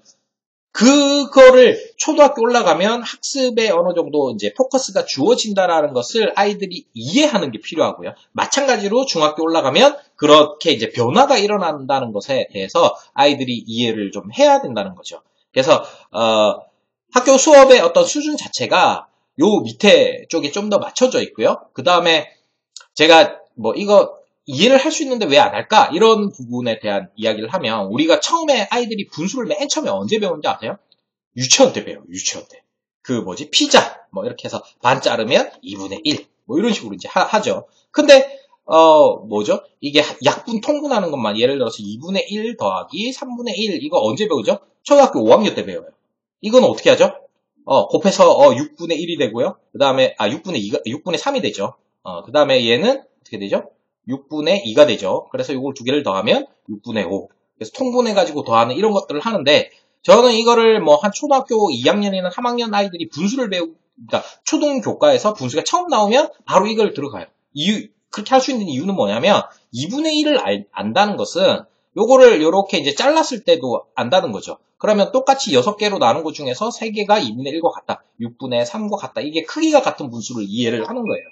그거를 초등학교 올라가면 학습에 어느 정도 이제 포커스가 주어진다라는 것을 아이들이 이해하는 게 필요하고요. 마찬가지로 중학교 올라가면 그렇게 이제 변화가 일어난다는 것에 대해서 아이들이 이해를 좀 해야 된다는 거죠. 그래서 학교 수업의 어떤 수준 자체가 요 밑에 쪽에 좀 더 맞춰져 있고요. 그 다음에 제가 뭐 이거 이해를 할 수 있는데 왜 안 할까? 이런 부분에 대한 이야기를 하면 우리가 처음에 아이들이 분수를 맨 처음에 언제 배우는지 아세요? 유치원 때 배워요. 유치원 때. 피자 뭐 이렇게 해서 반 자르면 2분의 1 뭐 이런 식으로 이제 하죠. 근데 뭐죠? 이게 약분 통분하는 것만 예를 들어서 2분의 1 더하기 3분의 1 이거 언제 배우죠? 초등학교 5학년 때 배워요. 이건 어떻게 하죠? 곱해서 6분의 1이 되고요. 그 다음에 6분의 3이 되죠. 그 다음에 얘는 어떻게 되죠? 6분의 2가 되죠. 그래서 이걸 두 개를 더하면 6분의 5. 그래서 통분해가지고 더하는 이런 것들을 하는데, 저는 이거를 뭐 한 초등학교 2학년이나 3학년 아이들이 분수를 그러니까 초등 교과에서 분수가 처음 나오면 바로 이걸 들어가요. 그렇게 할 수 있는 이유는 뭐냐면, 2분의 1을 안다는 것은 요거를 요렇게 이제 잘랐을 때도 안다는 거죠. 그러면 똑같이 6개로 나눈 것 중에서 3개가 2분의 1과 같다. 6분의 3과 같다. 이게 크기가 같은 분수를 이해를 하는 거예요.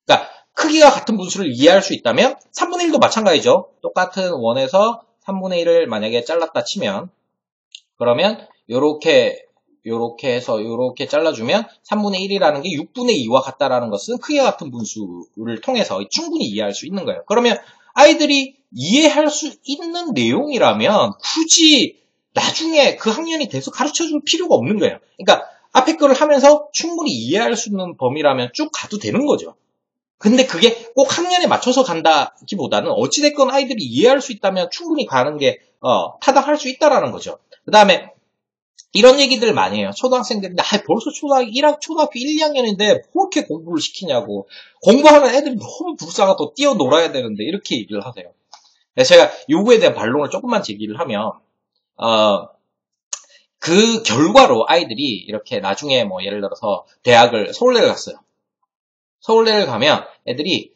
그러니까 크기가 같은 분수를 이해할 수 있다면 3분의 1도 마찬가지죠. 똑같은 원에서 3분의 1을 만약에 잘랐다 치면 그러면 요렇게 해서 요렇게 잘라주면 3분의 1이라는 게 6분의 2와 같다라는 것은 크기가 같은 분수를 통해서 충분히 이해할 수 있는 거예요. 그러면 아이들이 이해할 수 있는 내용이라면 굳이 나중에 그 학년이 돼서 가르쳐줄 필요가 없는 거예요. 그러니까 앞에 거를 하면서 충분히 이해할 수 있는 범위라면 쭉 가도 되는 거죠. 근데 그게 꼭 학년에 맞춰서 간다기보다는 어찌됐건 아이들이 이해할 수 있다면 충분히 가는 게 타당할 수 있다라는 거죠. 그 다음에 이런 얘기들 많이 해요. 초등학생들이 벌써 초등학교 1, 2학년인데 뭐 그렇게 공부를 시키냐고. 공부하는 애들이 너무 불쌍하고 뛰어놀아야 되는데 이렇게 얘기를 하세요. 그래서 제가 요거에 대한 반론을 조금만 제기를 하면 그 결과로 아이들이 이렇게 나중에 뭐 예를 들어서 서울대를 갔어요. 서울대를 가면 애들이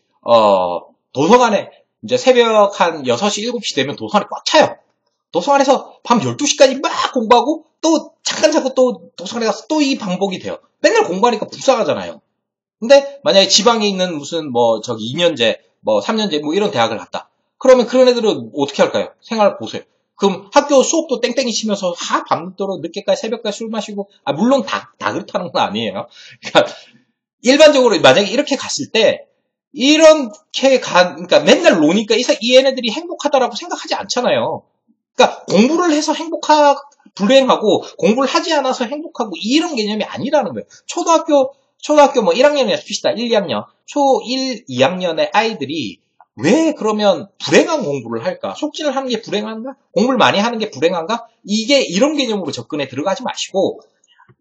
도서관에 이제 새벽 한 6시, 7시 되면 도서관이 꽉 차요. 도서관에서 밤 12시까지 막 공부하고 또 잠깐 자고 또 도서관에 가서 또 이 반복이 돼요. 맨날 공부하니까 불쌍하잖아요. 근데 만약에 지방에 있는 무슨 뭐 저기 2년제, 뭐 3년제 뭐 이런 대학을 갔다. 그러면 그런 애들은 어떻게 할까요? 생활 보세요. 그럼 학교 수업도 땡땡이 치면서 밤늦도록 늦게까지 새벽까지 술 마시고 물론 다 그렇다는 건 아니에요. 그러니까 일반적으로 만약에 이렇게 갔을 때 이렇게 그러니까 맨날 노니까 이 얘네들이 행복하다라고 생각하지 않잖아요. 그러니까 공부를 해서 불행하고 공부를 하지 않아서 행복하고 이런 개념이 아니라는 거예요. 초등학교 뭐 1학년이나 봅시다. 1, 2학년. 초1, 2학년의 아이들이 왜 그러면 불행한 공부를 할까? 속진을 하는 게 불행한가? 공부를 많이 하는 게 불행한가? 이게 이런 개념으로 접근에 들어가지 마시고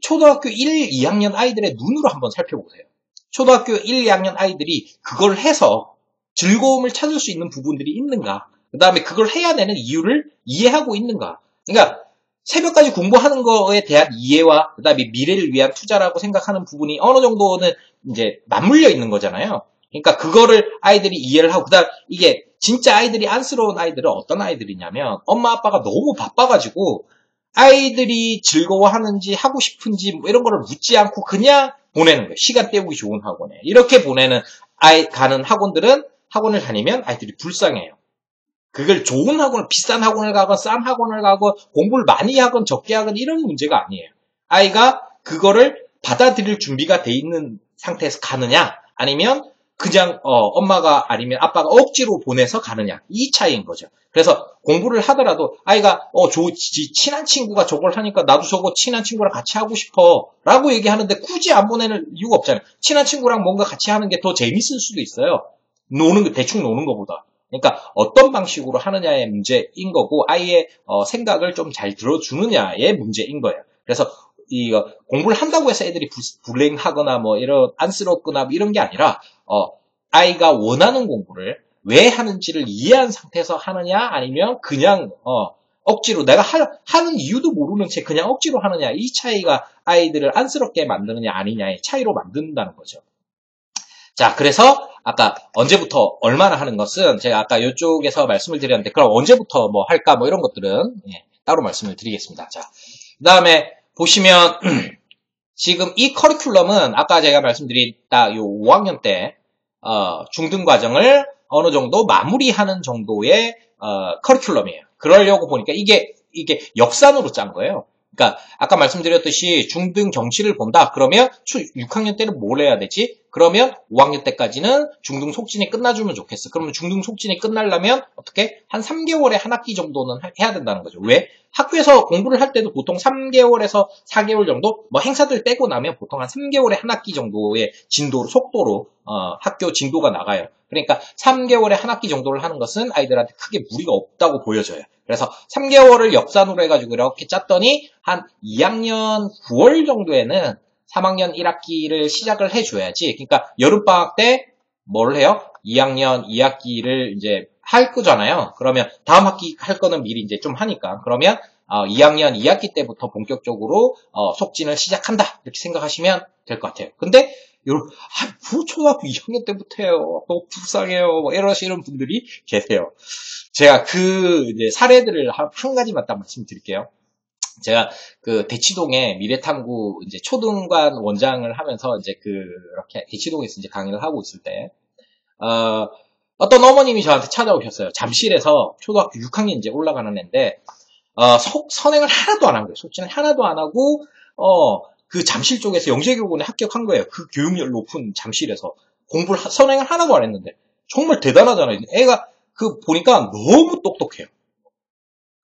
초등학교 1, 2학년 아이들의 눈으로 한번 살펴보세요. 초등학교 1, 2학년 아이들이 그걸 해서 즐거움을 찾을 수 있는 부분들이 있는가? 그 다음에 그걸 해야 되는 이유를 이해하고 있는가? 그러니까 새벽까지 공부하는 거에 대한 이해와 그 다음에 미래를 위한 투자라고 생각하는 부분이 어느 정도는 이제 맞물려 있는 거잖아요. 그러니까 그거를 아이들이 이해를 하고 그다음 이게 진짜 아이들이 안쓰러운 아이들은 어떤 아이들이냐면 엄마 아빠가 너무 바빠가지고 아이들이 즐거워하는지 하고 싶은지 뭐 이런 거를 묻지 않고 그냥 보내는 거예요. 시간 때우기 좋은 학원에. 이렇게 가는 학원을 다니면 아이들이 불쌍해요. 그걸 좋은 학원을, 비싼 학원을 가건 싼 학원을 가건 공부를 많이 하건 적게 하건 이런 문제가 아니에요. 아이가 그거를 받아들일 준비가 돼 있는 상태에서 가느냐 아니면 그냥 엄마가 아니면 아빠가 억지로 보내서 가느냐 이 차이인 거죠. 그래서 공부를 하더라도 아이가 친한 친구가 저걸 하니까 나도 저거 친한 친구랑 같이 하고 싶어 라고 얘기하는데 굳이 안 보내는 이유가 없잖아요. 친한 친구랑 뭔가 같이 하는 게 더 재밌을 수도 있어요. 대충 노는 것보다. 그러니까 어떤 방식으로 하느냐의 문제인 거고 아이의 생각을 좀 잘 들어주느냐의 문제인 거예요. 그래서 공부를 한다고 해서 애들이 불행하거나 뭐 이런 안쓰럽거나 이런 게 아니라 아이가 원하는 공부를 왜 하는지를 이해한 상태에서 하느냐 아니면 그냥 억지로 내가 하는 이유도 모르는 채 그냥 억지로 하느냐 이 차이가 아이들을 안쓰럽게 만드느냐 아니냐의 차이로 만든다는 거죠. 자, 그래서 아까 언제부터 얼마나 하는 것은 제가 아까 이쪽에서 말씀을 드렸는데 그럼 언제부터 뭐 할까 뭐 이런 것들은 따로 말씀을 드리겠습니다. 자, 그 다음에 보시면 지금 이 커리큘럼은 아까 제가 말씀드린 딱 요 5학년 때 중등 과정을 어느 정도 마무리하는 정도의 커리큘럼이에요. 그러려고 보니까 이게 역산으로 짠 거예요. 그러니까 아까 말씀드렸듯이 중등 경시를 본다. 그러면 6학년 때는 뭘 해야 되지? 그러면 5학년 때까지는 중등 속진이 끝나주면 좋겠어. 그러면 중등 속진이 끝나려면 어떻게? 한 3개월에 한 학기 정도는 해야 된다는 거죠. 왜? 학교에서 공부를 할 때도 보통 3개월에서 4개월 정도? 뭐 행사들 빼고 나면 보통 한 3개월에 한 학기 정도의 속도로 학교 진도가 나가요. 그러니까 3개월에 한 학기 정도를 하는 것은 아이들한테 크게 무리가 없다고 보여져요. 그래서 3개월을 역산으로 해가지고 이렇게 짰더니 한 2학년 9월 정도에는 3학년 1학기를 시작을 해줘야지. 그러니까 여름방학 때 뭘 해요? 2학년 2학기를 이제 할 거잖아요. 그러면 다음 학기 할 거는 미리 이제 좀 하니까. 그러면 2학년 2학기 때부터 본격적으로 속진을 시작한다. 이렇게 생각하시면 될 것 같아요. 근데 초등학교 2학년 때부터 해요. 너무 불쌍해요. 뭐 이러시는 분들이 계세요. 제가 이제 사례들을 한 가지만 딱 말씀드릴게요. 제가 대치동에 미래탐구 이제 초등관 원장을 하면서 이제 그렇게 대치동에서 이제 강의를 하고 있을 때, 어떤 어머님이 저한테 찾아오셨어요. 잠실에서 초등학교 6학년 이제 올라가는 애인데, 선행을 하나도 안 한 거예요. 속진을 하나도 안 하고, 그 잠실 쪽에서 영재교군에 합격한 거예요. 그 교육열 높은 잠실에서. 선행을 하나도 안 했는데. 정말 대단하잖아요. 애가 보니까 너무 똑똑해요.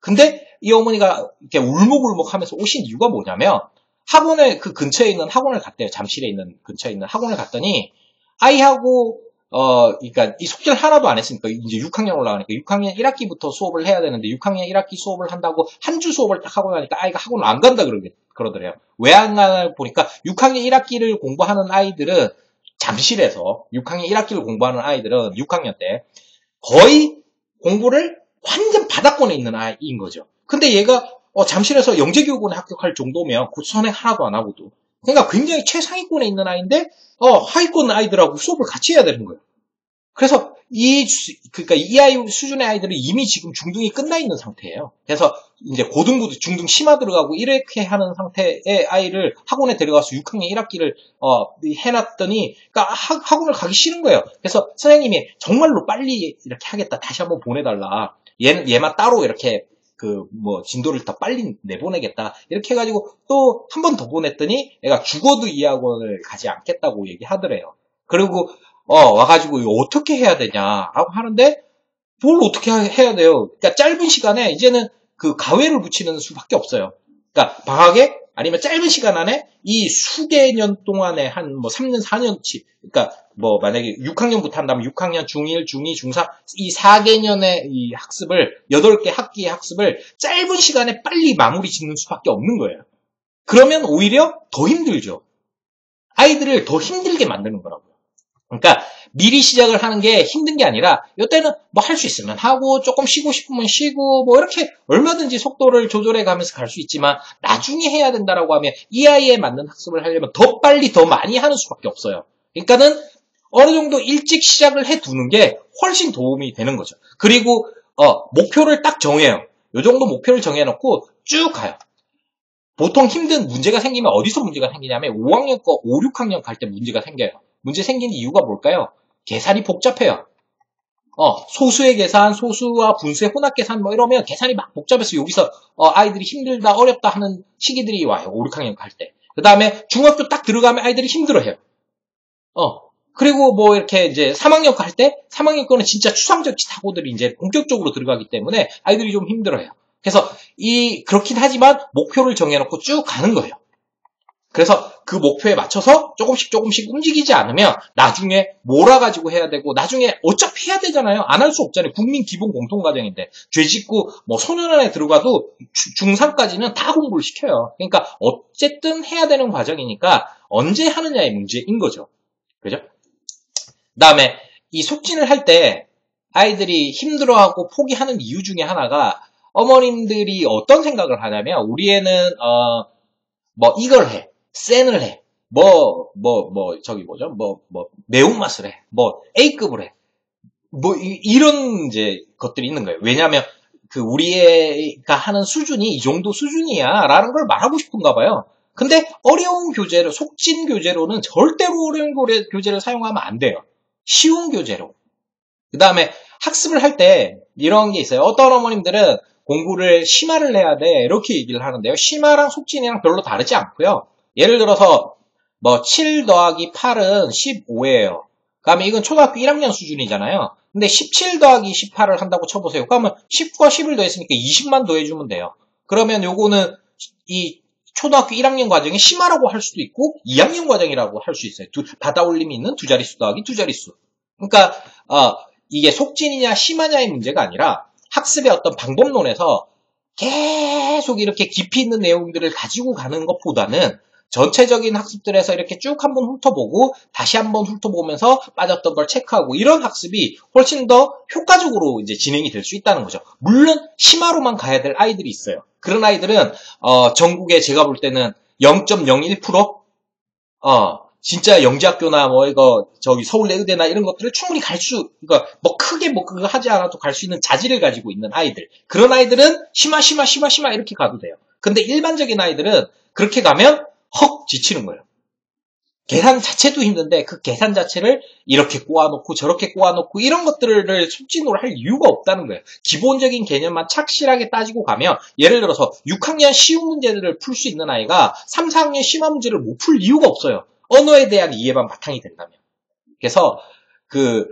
근데 이 어머니가 이렇게 울먹울먹 하면서 오신 이유가 뭐냐면, 근처에 있는 학원을 갔대요. 잠실에 있는, 근처에 있는 학원을 갔더니, 아이하고, 그러니까 이 속진을 하나도 안 했으니까 이제 6학년 올라가니까 6학년 1학기부터 수업을 해야 되는데 6학년 1학기 수업을 한다고 한 주 수업을 딱 하고 나니까 아이가 학원을 안 간다 그러더래요. 왜 안 가나 보니까 6학년 1학기를 공부하는 아이들은 잠실에서 6학년 1학기를 공부하는 아이들은 6학년 때 거의 공부를 완전 바닥권에 있는 아이인 거죠. 근데 얘가 잠실에서 영재교육원에 합격할 정도면 선행 하나도 안 하고도 그러니까 굉장히 최상위권에 있는 아이인데 하위권 아이들하고 수업을 같이 해야 되는 거예요. 그래서 그러니까 이 아이 수준의 아이들은 이미 지금 중등이 끝나 있는 상태예요. 그래서 이제 고등부도 중등 심화 들어가고 이렇게 하는 상태의 아이를 학원에 데려가서 6학년 1학기를 해놨더니 그러니까 학원을 가기 싫은 거예요. 그래서 선생님이 정말로 빨리 이렇게 하겠다. 다시 한번 보내달라. 얘만 따로 이렇게 진도를 더 빨리 내보내겠다. 이렇게 해가지고 또 한 번 더 보냈더니 애가 죽어도 이 학원을 가지 않겠다고 얘기하더래요. 그리고 와가지고 이거 어떻게 해야 되냐라고 하는데 뭘 어떻게 해야 돼요? 그러니까 짧은 시간에 이제는 그 가외를 붙이는 수밖에 없어요. 그러니까 방학에 아니면 짧은 시간 안에 이 수개 년 동안에 한 3년, 4년치, 그러니까 만약에 6학년부터 한다면 6학년, 중1, 중2, 중3, 이 4개년의 이 학습을, 8개 학기의 학습을 짧은 시간에 빨리 마무리 짓는 수밖에 없는 거예요. 그러면 오히려 더 힘들죠. 아이들을 더 힘들게 만드는 거라고요. 그러니까 미리 시작을 하는 게 힘든 게 아니라 이때는 할 수 있으면 하고 조금 쉬고 싶으면 쉬고 이렇게 얼마든지 속도를 조절해 가면서 갈 수 있지만 나중에 해야 된다라고 하면 이 아이에 맞는 학습을 하려면 더 빨리 더 많이 하는 수밖에 없어요. 그러니까는 어느 정도 일찍 시작을 해 두는 게 훨씬 도움이 되는 거죠. 그리고 목표를 딱 정해요. 이 정도 목표를 정해놓고 쭉 가요. 보통 힘든 문제가 생기면 어디서 문제가 생기냐면 5학년 5, 6학년 갈 때 문제가 생겨요. 문제 생기는 이유가 뭘까요? 계산이 복잡해요. 소수의 계산, 소수와 분수의 혼합 계산 이러면 계산이 막 복잡해서 여기서 아이들이 힘들다, 어렵다 하는 시기들이 와요. 5, 6학년 갈 때. 그 다음에 중학교 딱 들어가면 아이들이 힘들어해요. 그리고 이렇게 이제 3학년 갈 때 3학년 거는 진짜 추상적 사고들이 이제 본격적으로 들어가기 때문에 아이들이 좀 힘들어해요. 그래서 그렇긴 하지만 목표를 정해놓고 쭉 가는 거예요. 그래서 그 목표에 맞춰서 조금씩 움직이지 않으면 나중에 몰아가지고 해야 되고 나중에 어차피 해야 되잖아요. 안 할 수 없잖아요. 국민 기본 공통과정인데 죄 짓고 소년원에 들어가도 중3까지는 다 공부를 시켜요. 그러니까 어쨌든 해야 되는 과정이니까 언제 하느냐의 문제인 거죠. 그죠? 그 다음에 이 속진을 할 때 아이들이 힘들어하고 포기하는 이유 중에 하나가 어머님들이 어떤 생각을 하냐면 우리 애는 이걸 해. 센을 해. 매운맛을 해. A급을 해. 이런 이제 것들이 있는 거예요. 왜냐하면 우리 애가 하는 수준이 이 정도 수준이야 라는 걸 말하고 싶은가 봐요. 근데 어려운 교재로, 속진 교재로는 절대로 어려운 교재를 사용하면 안 돼요. 쉬운 교재로. 그 다음에 학습을 할 때 이런 게 있어요. 어떤 어머님들은 공부를 심화를 해야 돼 이렇게 얘기를 하는데요. 심화랑 속진이랑 별로 다르지 않고요. 예를 들어서 7 더하기 8은 15예요. 그러면 이건 초등학교 1학년 수준이잖아요. 근데 17 더하기 18을 한다고 쳐보세요. 그러면 10과 10을 더했으니까 20만 더해주면 돼요. 그러면 요거는 이 초등학교 1학년 과정에 심화라고 할 수도 있고 2학년 과정이라고 할 수 있어요. 받아올림이 있는 두 자릿수 더하기 두 자릿수. 그러니까 이게 속진이냐 심화냐의 문제가 아니라 학습의 어떤 방법론에서 계속 이렇게 깊이 있는 내용들을 가지고 가는 것보다는 전체적인 학습들에서 이렇게 쭉 한번 훑어보고 다시 한번 훑어보면서 빠졌던 걸 체크하고 이런 학습이 훨씬 더 효과적으로 이제 진행이 될 수 있다는 거죠. 물론 심화로만 가야 될 아이들이 있어요. 그런 아이들은 전국에 제가 볼 때는 0.01% 진짜 영재학교나 서울대 의대나 이런 것들을 충분히 그러니까 크게 그거 하지 않아도 갈 수 있는 자질을 가지고 있는 아이들. 그런 아이들은 심화 이렇게 가도 돼요. 근데 일반적인 아이들은 그렇게 가면 지치는 거예요. 계산 자체도 힘든데 그 계산 자체를 이렇게 꼬아놓고 저렇게 꼬아놓고 이런 것들을 속진으로 할 이유가 없다는 거예요. 기본적인 개념만 착실하게 따지고 가면 예를 들어서 6학년 쉬운 문제들을 풀 수 있는 아이가 3, 4학년 심화 문제를 못 풀 이유가 없어요. 언어에 대한 이해만 바탕이 된다면. 그래서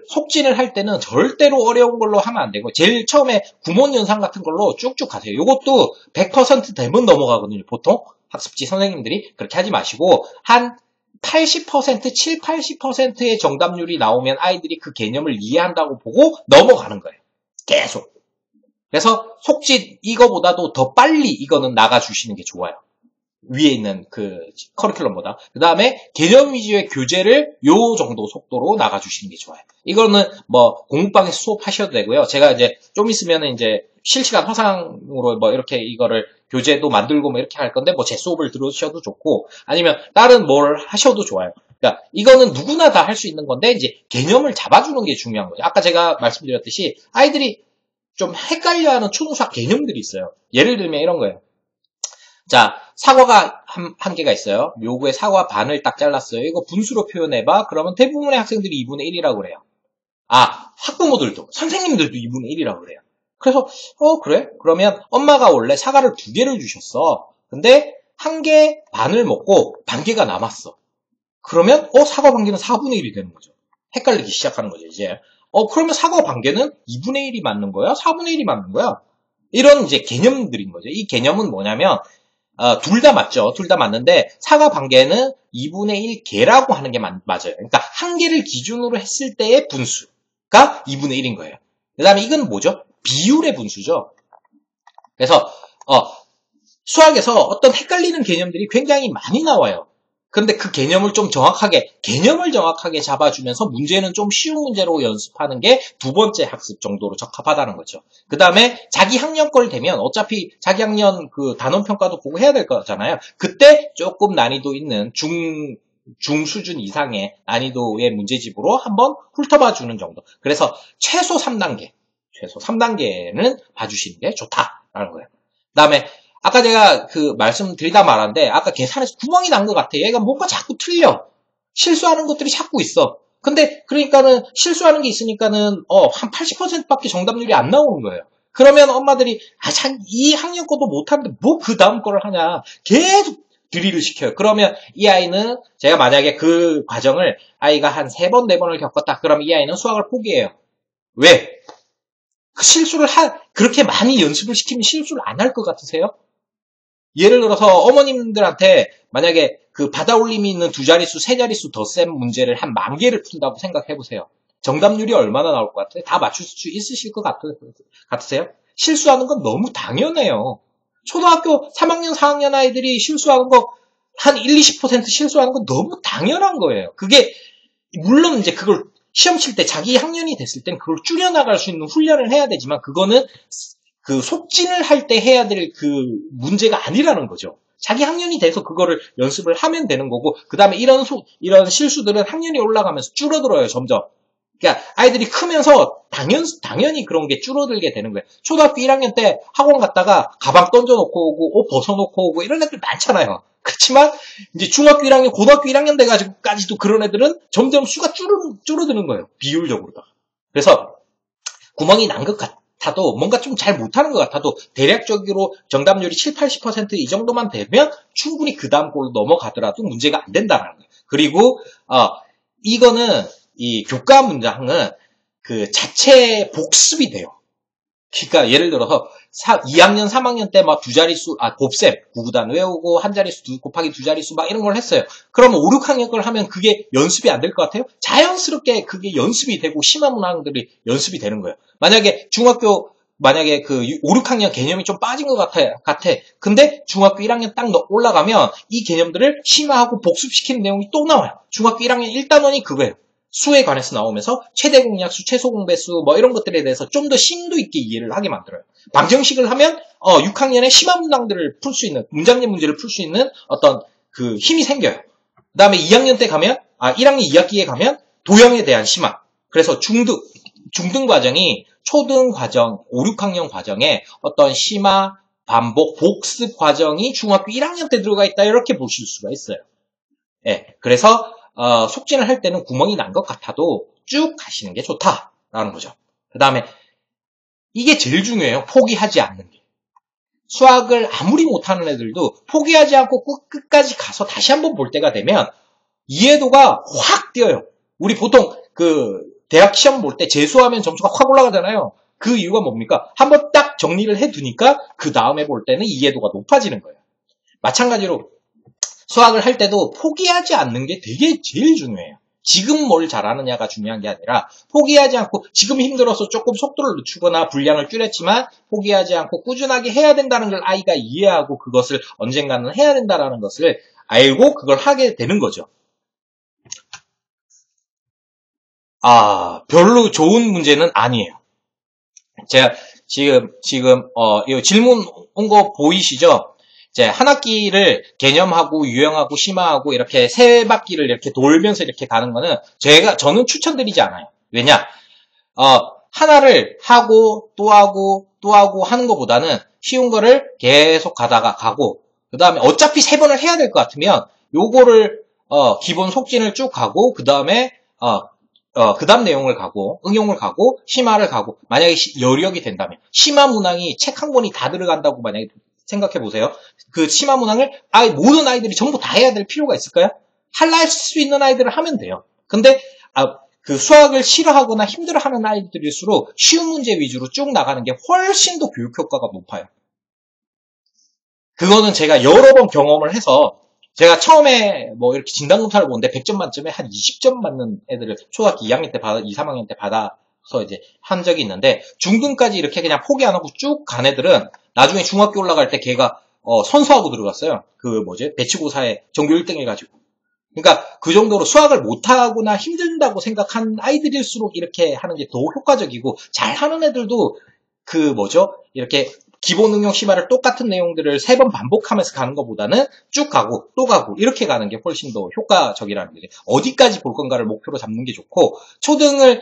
속진을 할 때는 절대로 어려운 걸로 하면 안 되고 제일 처음에 구몬연산 같은 걸로 쭉쭉 가세요. 이것도 100% 되면 넘어가거든요. 보통 학습지 선생님들이 그렇게 하지 마시고 한 80%, 7, 80%의 정답률이 나오면 아이들이 그 개념을 이해한다고 보고 넘어가는 거예요. 계속. 그래서 속진 이거보다도 더 빨리 이거는 나가주시는 게 좋아요. 위에 있는 커리큘럼보다. 그 다음에 개념 위주의 교재를 요 정도 속도로 나가주시는 게 좋아요. 이거는 공부방에서 수업하셔도 되고요. 제가 이제 좀 있으면 이제 실시간 화상으로 이렇게 이거를 교재도 만들고 이렇게 할 건데 제 수업을 들으셔도 좋고 아니면 다른 뭘 하셔도 좋아요. 그러니까 이거는 누구나 다 할 수 있는 건데 이제 개념을 잡아주는 게 중요한 거죠. 아까 제가 말씀드렸듯이 아이들이 좀 헷갈려하는 초등수학 개념들이 있어요. 예를 들면 이런 거예요. 자, 사과가 한 개가 있어요. 묘구에 사과 반을 딱 잘랐어요. 이거 분수로 표현해봐. 그러면 대부분의 학생들이 2분의 1이라고 그래요. 아, 학부모들도, 선생님들도 2분의 1이라고 그래요. 그래서, 그래? 그러면 엄마가 원래 사과를 2개를 주셨어. 근데 한 개 반을 먹고 반 개가 남았어. 그러면, 사과 반 개는 4분의 1이 되는 거죠. 헷갈리기 시작하는 거죠, 이제. 그러면 사과 반 개는 2분의 1이 맞는 거야? 4분의 1이 맞는 거야? 이런 이제 개념들인 거죠. 이 개념은 뭐냐면, 둘 다 맞죠. 둘 다 맞는데 사과 반개는 2분의 1 개라고 하는 게 맞아요. 그러니까 한 개를 기준으로 했을 때의 분수가 2분의 1인 거예요. 그 다음에 이건 뭐죠? 비율의 분수죠. 그래서 수학에서 어떤 헷갈리는 개념들이 굉장히 많이 나와요. 그런데 그 개념을 정확하게 잡아주면서 문제는 좀 쉬운 문제로 연습하는 게 두 번째 학습 정도로 적합하다는 거죠. 그 다음에 자기 학년 걸 되면 어차피 자기 학년 그 단원평가도 보고 해야 될 거잖아요. 그때 조금 난이도 있는 중수준 이상의 난이도의 문제집으로 한번 훑어봐 주는 정도. 그래서 최소 3단계는 봐주시는 게 좋다라는 거예요. 그 다음에 아까 제가 말씀드리다 말았는데, 아까 계산에서 구멍이 난 것 같아. 얘가 뭔가 자꾸 틀려. 실수하는 것들이 자꾸 있어. 근데, 그러니까는, 실수하는 게 있으니까는, 한 80%밖에 정답률이 안 나오는 거예요. 그러면 엄마들이, 이 학년 것도 못하는데, 뭐 그 다음 거를 하냐. 계속 드릴을 시켜요. 그러면 이 아이는, 제가 만약에 그 과정을 아이가 한 3번, 4번을 겪었다. 그러면 이 아이는 수학을 포기해요. 왜? 그렇게 많이 연습을 시키면 실수를 안 할 것 같으세요? 예를 들어서 어머님들한테 만약에 그 받아올림이 있는 2자릿수, 3자릿수 덧셈 문제를 한 10,000개를 푼다고 생각해보세요. 정답률이 얼마나 나올 것 같아요? 다 맞출 수 있으실 것 같으세요? 실수하는 건 너무 당연해요. 초등학교 3학년, 4학년 아이들이 실수하는 거 한 1, 20% 실수하는 건 너무 당연한 거예요. 그게 물론 이제 그걸 시험 칠 때 자기 학년이 됐을 땐 그걸 줄여나갈 수 있는 훈련을 해야 되지만 그거는 그 속진을 할 때 해야 될 그 문제가 아니라는 거죠. 자기 학년이 돼서 그거를 연습을 하면 되는 거고, 그 다음에 이런 실수들은 학년이 올라가면서 줄어들어요, 점점. 그러니까 아이들이 크면서 당연히 그런 게 줄어들게 되는 거예요. 초등학교 1학년 때 학원 갔다가 가방 던져놓고 오고, 옷 벗어놓고 오고, 이런 애들 많잖아요. 그렇지만, 이제 중학교 1학년, 고등학교 1학년 돼가지고까지도 그런 애들은 점점 수가 줄어드는 거예요. 비율적으로. 그래서, 구멍이 난 것 같아도, 뭔가 좀 잘 못하는 것 같아도, 대략적으로 정답률이 7, 80%이 정도만 되면, 충분히 그 다음 골로 넘어가더라도 문제가 안 된다는 거예요. 그리고, 이거는, 이 교과 문장은 그 자체 복습이 돼요. 그러니까 예를 들어서 2학년, 3학년 때 막 2자릿수, 곱셈, 9구단 외우고 한 자릿수 곱하기 2자릿수 막 이런 걸 했어요. 그러면 5, 6학년 걸 하면 그게 연습이 안 될 것 같아요? 자연스럽게 그게 연습이 되고 심한 문항들이 연습이 되는 거예요. 만약에 그 5, 6학년 개념이 좀 빠진 것 같아. 근데 중학교 1학년 딱 올라가면 이 개념들을 심화하고 복습시키는 내용이 또 나와요. 중학교 1학년 1단원이 그거예요. 수에 관해서 나오면서 최대 공약수, 최소 공배수 뭐 이런 것들에 대해서 좀 더 심도 있게 이해를 하게 만들어요. 방정식을 하면 6학년에 심한 문항들을 풀 수 있는, 문장집 문제를 풀 수 있는 어떤 그 힘이 생겨요. 그 다음에 2학년 때 가면 1학년 2학기에 가면 도형에 대한 심화. 그래서 중등 과정이 초등 과정, 5, 6학년 과정에 어떤 심화, 반복, 복습 과정이 중학교 1학년 때 들어가 있다 이렇게 보실 수가 있어요. 예, 그래서 속진을 할 때는 구멍이 난 것 같아도 쭉 가시는 게 좋다라는 거죠. 그 다음에 이게 제일 중요해요. 포기하지 않는 게. 수학을 아무리 못하는 애들도 포기하지 않고 끝까지 가서 다시 한번 볼 때가 되면 이해도가 확 뛰어요. 우리 보통 그 대학 시험 볼 때 재수하면 점수가 확 올라가잖아요. 그 이유가 뭡니까? 한번 딱 정리를 해두니까 그 다음에 볼 때는 이해도가 높아지는 거예요. 마찬가지로 수학을 할 때도 포기하지 않는 게 되게 제일 중요해요. 지금 뭘 잘하느냐가 중요한 게 아니라 포기하지 않고 지금 힘들어서 조금 속도를 늦추거나 분량을 줄였지만 포기하지 않고 꾸준하게 해야 된다는 걸 아이가 이해하고 그것을 언젠가는 해야 된다는 것을 알고 그걸 하게 되는 거죠. 별로 좋은 문제는 아니에요. 제가 지금 이 질문 온 거 보이시죠? 이제 한 학기를 개념하고 유형하고 심화하고 이렇게 세 바퀴를 이렇게 돌면서 이렇게 가는 거는 저는 추천드리지 않아요. 왜냐? 하나를 하고 또 하고 또 하고 하는 것보다는 쉬운 거를 계속 가고 그 다음에 어차피 3번을 해야 될 것 같으면 요거를 기본 속진을 쭉 가고 그 다음에 그 다음 내용을 가고 응용을 가고 심화를 가고 만약에 여력이 된다면 심화 문항이 책 한 권이 다 들어간다고 만약에 생각해 보세요. 그 심화 문항을 모든 아이들이 전부 다 해야 될 필요가 있을까요? 할 수 있는 아이들을 하면 돼요. 근데 그 수학을 싫어하거나 힘들어하는 아이들일수록 쉬운 문제 위주로 쭉 나가는 게 훨씬 더 교육 효과가 높아요. 그거는 제가 여러 번 경험을 해서 제가 처음에 뭐 이렇게 진단검사를 보는데 100점 만점에 한 20점 맞는 애들을 초등학교 2학년 때 2, 3학년 때 받아서 이제 한 적이 있는데 중등까지 이렇게 그냥 포기 안 하고 쭉 간 애들은 나중에 중학교 올라갈 때 걔가 선수하고 들어갔어요. 배치고사에 전교 1등 해가지고. 그러니까 그 정도로 수학을 못하거나 힘든다고 생각한 아이들일수록 이렇게 하는 게 더 효과적이고 잘하는 애들도 이렇게 기본 응용 심화를 똑같은 내용들을 3번 반복하면서 가는 것보다는 쭉 가고 또 가고 이렇게 가는 게 훨씬 더 효과적이라는 거죠. 어디까지 볼 건가를 목표로 잡는 게 좋고 초등은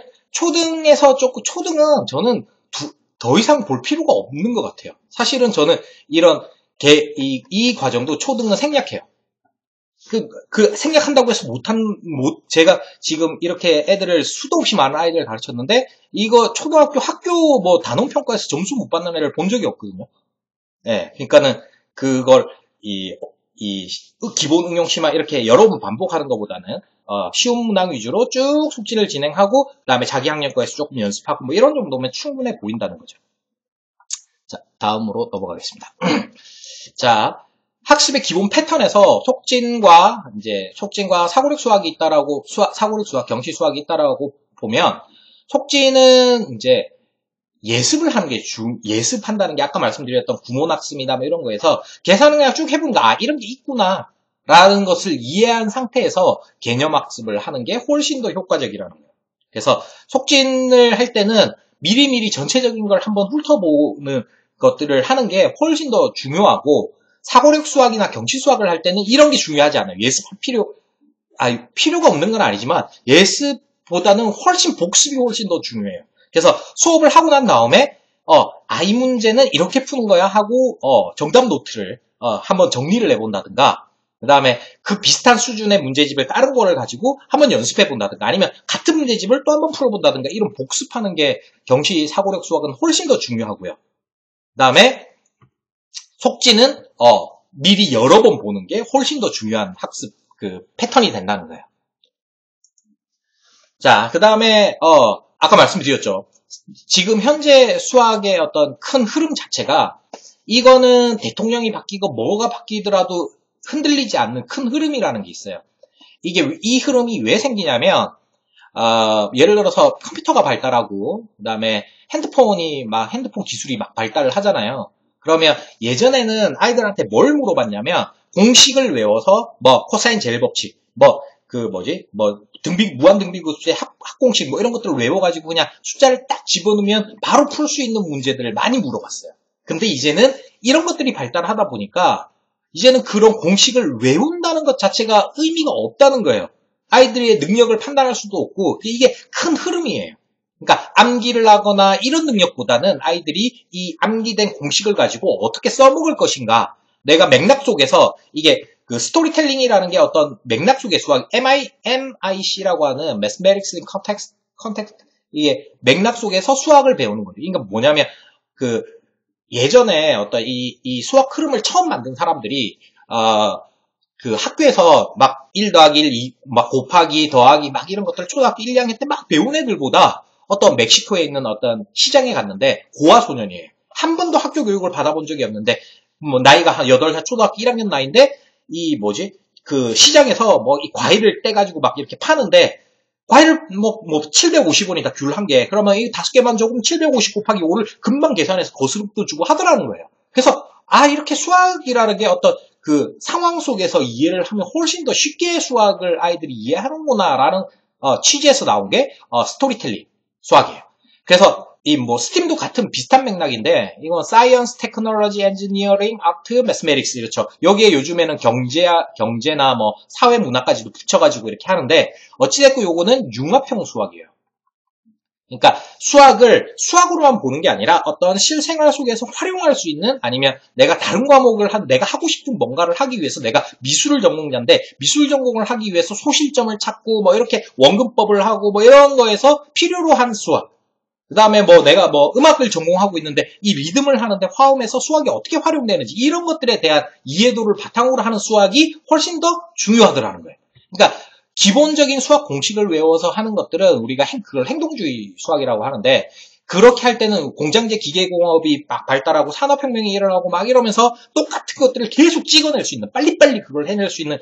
저는 더 이상 볼 필요가 없는 것 같아요. 사실은 저는 이 과정도 초등은 생략해요. 생략한다고 해서 제가 지금 이렇게 애들을 수도 없이 많은 아이들을 가르쳤는데, 이거 초등학교 학교 단원평가에서 점수 못 받는 애를 본 적이 없거든요. 예, 그러니까는 그걸, 기본 응용 심화 이렇게 여러 번 반복하는 것보다는, 쉬운 문항 위주로 쭉 숙지를 진행하고, 그 다음에 자기 학년 거에서 조금 연습하고, 뭐 이런 정도면 충분해 보인다는 거죠. 자, 다음으로 넘어가겠습니다. 자, 학습의 기본 패턴에서 속진과 사고력 수학이 있다라고, 사고력 수학, 경시 수학이 있다라고 보면, 속진은 이제 예습을 하는 게 예습한다는 게 아까 말씀드렸던 구몬학습이나 뭐 이런 거에서 계산을 그냥 쭉 해본다. 이런 게 있구나. 라는 것을 이해한 상태에서 개념학습을 하는 게 훨씬 더 효과적이라는 거예요. 그래서 속진을 할 때는 미리미리 전체적인 걸 한번 훑어보는 것들을 하는 게 훨씬 더 중요하고, 사고력 수학이나 경치 수학을 할 때는 이런 게 중요하지 않아요. 예습할 필요가 없는 건 아니지만 예습보다는 복습이 훨씬 더 중요해요. 그래서 수업을 하고 난 다음에 이 문제는 이렇게 푸는 거야 하고 정답 노트를 한번 정리를 해본다든가, 그 다음에 그 비슷한 수준의 문제집을 다른 거를 가지고 한번 연습해 본다든가, 아니면 같은 문제집을 또 한번 풀어본다든가, 이런 복습하는 게 경시 사고력 수학은 훨씬 더 중요하고요. 그 다음에 속지는 미리 여러 번 보는 게 훨씬 더 중요한 학습 패턴이 된다는 거예요. 자, 그 다음에 아까 말씀드렸죠. 지금 현재 수학의 어떤 큰 흐름 자체가, 이거는 대통령이 바뀌고 뭐가 바뀌더라도 흔들리지 않는 큰 흐름이라는 게 있어요. 이 흐름이 왜 생기냐면, 예를 들어서 컴퓨터가 발달하고, 그 다음에 핸드폰 기술이 막 발달을 하잖아요. 그러면 예전에는 아이들한테 뭘 물어봤냐면, 공식을 외워서 코사인 제일 법칙, 무한등비급수의 합공식 이런 것들을 외워가지고 그냥 숫자를 딱 집어넣으면 바로 풀 수 있는 문제들을 많이 물어봤어요. 근데 이제는 이런 것들이 발달하다 보니까 이제는 그런 공식을 외운다는 것 자체가 의미가 없다는 거예요. 아이들의 능력을 판단할 수도 없고, 이게 큰 흐름이에요. 그러니까 암기를 하거나 이런 능력보다는 아이들이 이 암기된 공식을 가지고 어떻게 써먹을 것인가, 내가 맥락 속에서 이게 스토리텔링이라는 게 어떤 맥락 속의 수학, MIC라고 하는 Mathematics in Context, 이게 맥락 속에서 수학을 배우는 거예요. 그러니까 뭐냐면 예전에 어떤 이 수학 흐름을 처음 만든 사람들이 학교에서 1 더하기 1, 2, 곱하기, 더하기, 이런 것들을 초등학교 1, 2학년 때 배운 애들보다 어떤 멕시코에 있는 어떤 시장에 갔는데, 고아 소년이에요. 한 번도 학교 교육을 받아본 적이 없는데, 나이가 한 8살 초등학교 1학년 나이인데, 시장에서 이 과일을 떼가지고 이렇게 파는데, 과일을 750원이다, 귤 한 개. 그러면 이 5개만 적으면 750 곱하기 5를 금방 계산해서 거스름돈 주고 하더라는 거예요. 그래서, 이렇게 수학이라는 게 어떤 상황 속에서 이해를 하면 훨씬 더 쉽게 수학을 아이들이 이해하는구나라는 취지에서 나온 게 스토리텔링 수학이에요. 그래서 스팀도 같은 비슷한 맥락인데, 이건 Science, Technology, Engineering, Art, Mathematics 이렇죠. 여기에 요즘에는 경제나 사회 문화까지도 붙여가지고 이렇게 하는데, 어찌됐고 요거는 융합형 수학이에요. 그러니까 수학을 수학으로만 보는 게 아니라 어떤 실생활 속에서 활용할 수 있는 아니면 내가 다른 과목을 내가 하고 싶은 뭔가를 하기 위해서 내가 미술 전공자인데 미술 전공을 하기 위해서 소실점을 찾고 뭐 이렇게 원근법을 하고 뭐 이런 거에서 필요로 한 수학. 그 다음에 뭐 내가 뭐 음악을 전공하고 있는데 이 리듬을 하는데 화음에서 수학이 어떻게 활용되는지 이런 것들에 대한 이해도를 바탕으로 하는 수학이 훨씬 더 중요하더라는 거예요. 그러니까 기본적인 수학 공식을 외워서 하는 것들은 우리가 그걸 행동주의 수학이라고 하는데 그렇게 할 때는 공장제 기계공업이 막 발달하고 산업혁명이 일어나고 막 이러면서 똑같은 것들을 계속 찍어낼 수 있는 빨리빨리 그걸 해낼 수 있는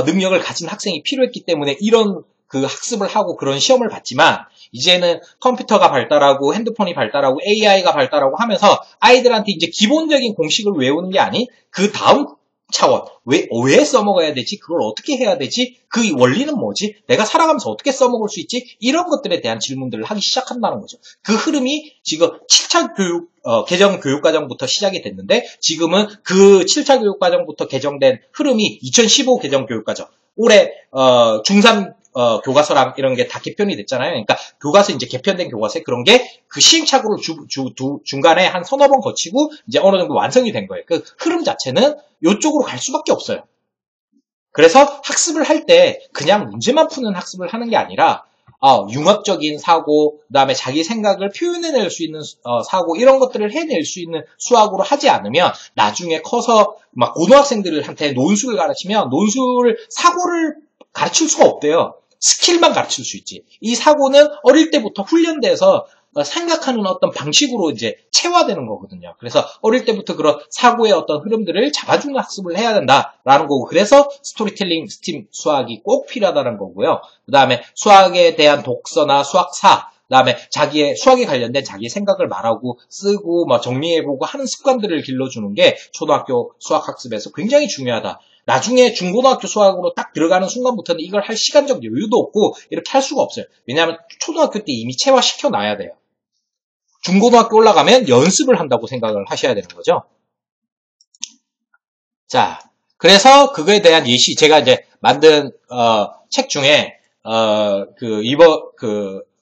능력을 가진 학생이 필요했기 때문에 이런 그 학습을 하고 그런 시험을 봤지만 이제는 컴퓨터가 발달하고 핸드폰이 발달하고 AI가 발달하고 하면서 아이들한테 이제 기본적인 공식을 외우는 게 아닌 그 다음 차원. 왜 써먹어야 되지? 그걸 어떻게 해야 되지? 그 원리는 뭐지? 내가 살아가면서 어떻게 써먹을 수 있지? 이런 것들에 대한 질문들을 하기 시작한다는 거죠. 그 흐름이 지금 7차 교육, 개정 교육과정부터 시작이 됐는데, 지금은 그 7차 교육과정부터 개정된 흐름이 2015 개정 교육과정. 올해, 중3 교과서랑 이런 게 다 개편이 됐잖아요. 그러니까 교과서 이제 개편된 교과서에 그런 게 그 시행착오를 중간에 한 서너 번 거치고 이제 어느 정도 완성이 된 거예요. 그 흐름 자체는 이쪽으로 갈 수밖에 없어요. 그래서 학습을 할 때 그냥 문제만 푸는 학습을 하는 게 아니라 융합적인 사고, 그다음에 자기 생각을 표현해낼 수 있는 사고 이런 것들을 해낼 수 있는 수학으로 하지 않으면 나중에 커서 막 고등학생들한테 논술을 가르치면 논술 사고를 가르칠 수가 없대요. 스킬만 가르칠 수 있지. 이 사고는 어릴 때부터 훈련돼서 생각하는 어떤 방식으로 이제 체화되는 거거든요. 그래서 어릴 때부터 그런 사고의 어떤 흐름들을 잡아주는 학습을 해야 된다라는 거고, 그래서 스토리텔링 스팀 수학이 꼭 필요하다는 거고요. 그 다음에 수학에 대한 독서나 수학사, 그 다음에 자기의 수학에 관련된 자기 생각을 말하고 쓰고 막 정리해보고 하는 습관들을 길러주는 게 초등학교 수학학습에서 굉장히 중요하다. 나중에 중고등학교 수학으로 딱 들어가는 순간부터는 이걸 할 시간적 여유도 없고 이렇게 할 수가 없어요. 왜냐하면 초등학교 때 이미 체화시켜 놔야 돼요. 중고등학교 올라가면 연습을 한다고 생각을 하셔야 되는 거죠. 자, 그래서 그거에 대한 예시, 제가 이제 만든, 책 중에,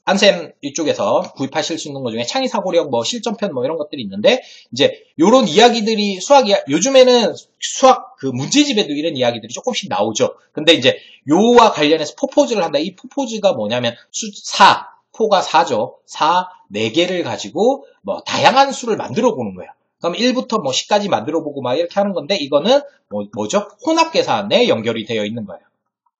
안쌤 이쪽에서 구입하실 수 있는 것 중에 창의사고력, 뭐, 실전편, 뭐, 이런 것들이 있는데, 이제, 요런 이야기들이 요즘에는 수학, 그 문제집에도 이런 이야기들이 조금씩 나오죠. 근데 이제, 요와 관련해서 포포즈를 한다. 이 포포즈가 뭐냐면, 포가 4죠. 4개를 가지고, 뭐, 다양한 수를 만들어 보는 거예요. 그럼 1부터 뭐 10까지 만들어보고 막 이렇게 하는 건데, 이거는 뭐죠? 혼합계산에 연결이 되어 있는 거예요.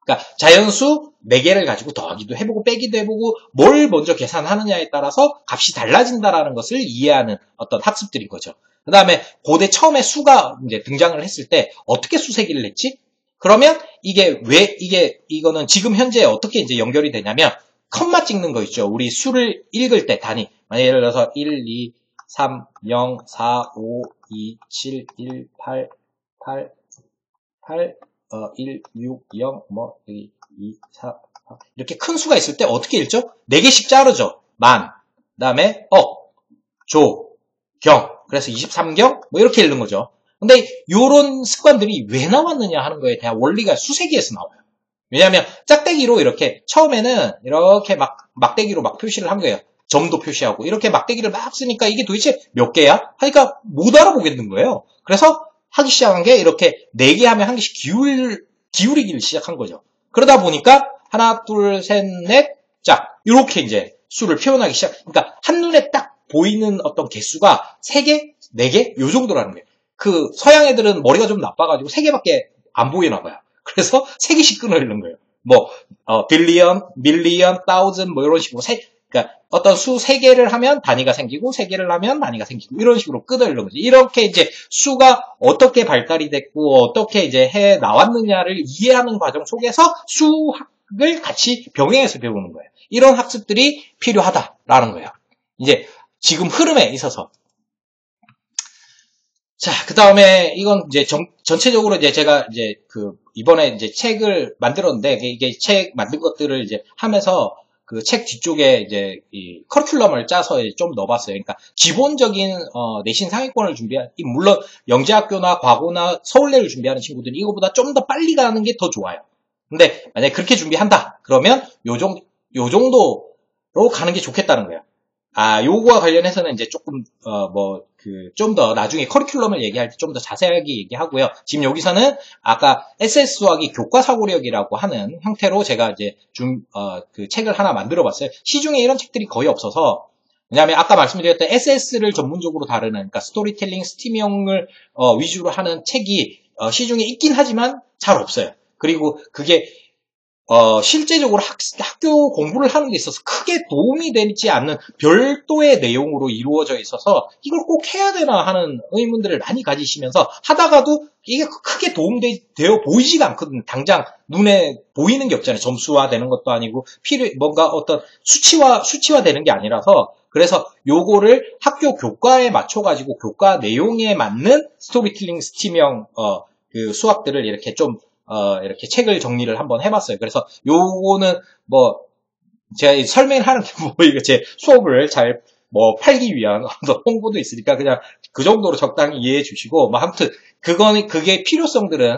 그러니까 자연수 4개를 가지고 더하기도 해보고 빼기도 해보고 뭘 먼저 계산하느냐에 따라서 값이 달라진다라는 것을 이해하는 어떤 학습들인 거죠. 그 다음에 고대 처음에 수가 이제 등장을 했을 때 어떻게 수세기를 했지? 그러면 이거는 지금 현재 어떻게 이제 연결이 되냐면, 컴마 찍는 거 있죠. 우리 수를 읽을 때 단위. 예를 들어서 1, 2, 3, 0, 4, 5, 2, 7, 1, 8, 1, 6, 0, 2, 4, 4. 이렇게 큰 수가 있을 때 어떻게 읽죠? 4개씩 자르죠. 만, 그 다음에 조, 경. 그래서 23경? 뭐 이렇게 읽는 거죠. 근데 요런 습관들이 왜 나왔느냐 하는 거에 대한 원리가 수세기에서 나와요. 왜냐하면 짝대기로 이렇게 처음에는 이렇게 막대기로 막 표시를 한 거예요. 점도 표시하고 이렇게 막대기를 막 쓰니까 이게 도대체 몇 개야? 하니까 못 알아보겠는 거예요. 그래서 하기 시작한 게 이렇게 4개 하면 한 개씩 기울이기를 시작한 거죠. 그러다 보니까 하나, 둘, 셋, 넷, 짝 이렇게 이제 수를 표현하기 그러니까 한눈에 딱 보이는 어떤 개수가 3개, 4개 요 정도라는 거예요. 그 서양 애들은 머리가 좀 나빠가지고 3개밖에 안 보이나 봐요. 그래서 3개씩 끊어내는 거예요. 뭐 빌리언, 밀리언, 다우즌 뭐 이런 식으로 그러니까 어떤 수 3개를 하면 단위가 생기고 3개를 하면 단위가 생기고 이런 식으로 끊어내는 거죠. 이렇게 이제 수가 어떻게 발달이 됐고 어떻게 이제 해 나왔느냐를 이해하는 과정 속에서 수학을 같이 병행해서 배우는 거예요. 이런 학습들이 필요하다라는 거예요. 이제 지금 흐름에 있어서. 자, 그 다음에 이건 이제 전체적으로 이제 제가 이제 이번에 이제 책을 만들었는데, 이게 책 만든 것들을 이제 하면서 그 책 뒤쪽에 이제 이 커리큘럼을 짜서 좀 넣어봤어요. 그러니까 기본적인 내신 상위권을 물론 영재학교나 과고나 서울대를 준비하는 친구들이 이거보다 좀 더 빨리 가는 게 더 좋아요. 근데 만약에 그렇게 준비한다 그러면 요 정도 로 가는 게 좋겠다는 거예요. 요거와 관련해서는 이제 조금, 좀 더 나중에 커리큘럼을 얘기할 때 좀 더 자세하게 얘기하고요. 지금 여기서는 아까 SS 수학이 교과 사고력이라고 하는 형태로 제가 이제 그 책을 하나 만들어 봤어요. 시중에 이런 책들이 거의 없어서, 왜냐하면 아까 말씀드렸던 SS를 전문적으로 다루는, 그러니까 스토리텔링, 스팀형을 위주로 하는 책이 시중에 있긴 하지만 잘 없어요. 그리고 그게 실제적으로 학교 공부를 하는 데 있어서 크게 도움이 되지 않는 별도의 내용으로 이루어져 있어서 이걸 꼭 해야 되나 하는 의문들을 많이 가지시면서 하다가도 이게 크게 도움되어 보이지가 않거든요. 당장 눈에 보이는 게 없잖아요. 점수화 되는 것도 아니고 뭔가 어떤 수치화 되는 게 아니라서 그래서 요거를 학교 교과에 맞춰가지고 교과 내용에 맞는 스토리텔링 스팀형 그 수학들을 이렇게 좀 이렇게 책을 정리를 한번 해봤어요. 그래서 요거는 제가 설명을 하는 게 이거 제 수업을 잘 팔기 위한 어떤 홍보도 있으니까 그냥 그 정도로 적당히 이해해 주시고, 아무튼 그게 필요성들은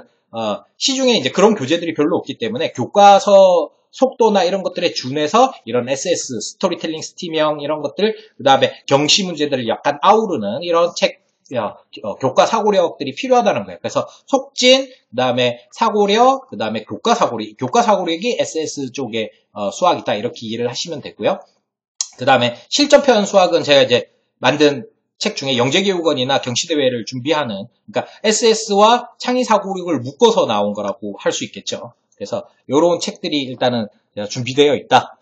시중에 이제 그런 교재들이 별로 없기 때문에 교과서 속도나 이런 것들에 준해서 이런 SS, 스토리텔링 스팀형 이런 것들, 그 다음에 경시 문제들을 약간 아우르는 이런 책, 교과 사고력들이 필요하다는 거예요. 그래서 속진, 그 다음에 사고력, 그 다음에 교과 사고력이 SS 쪽의 수학이다. 이렇게 이해를 하시면 되고요. 그 다음에 실전편 수학은 제가 이제 만든 책 중에 영재교육원이나 경시대회를 준비하는, 그러니까 SS와 창의사고력을 묶어서 나온 거라고 할 수 있겠죠. 그래서 이런 책들이 일단은 준비되어 있다.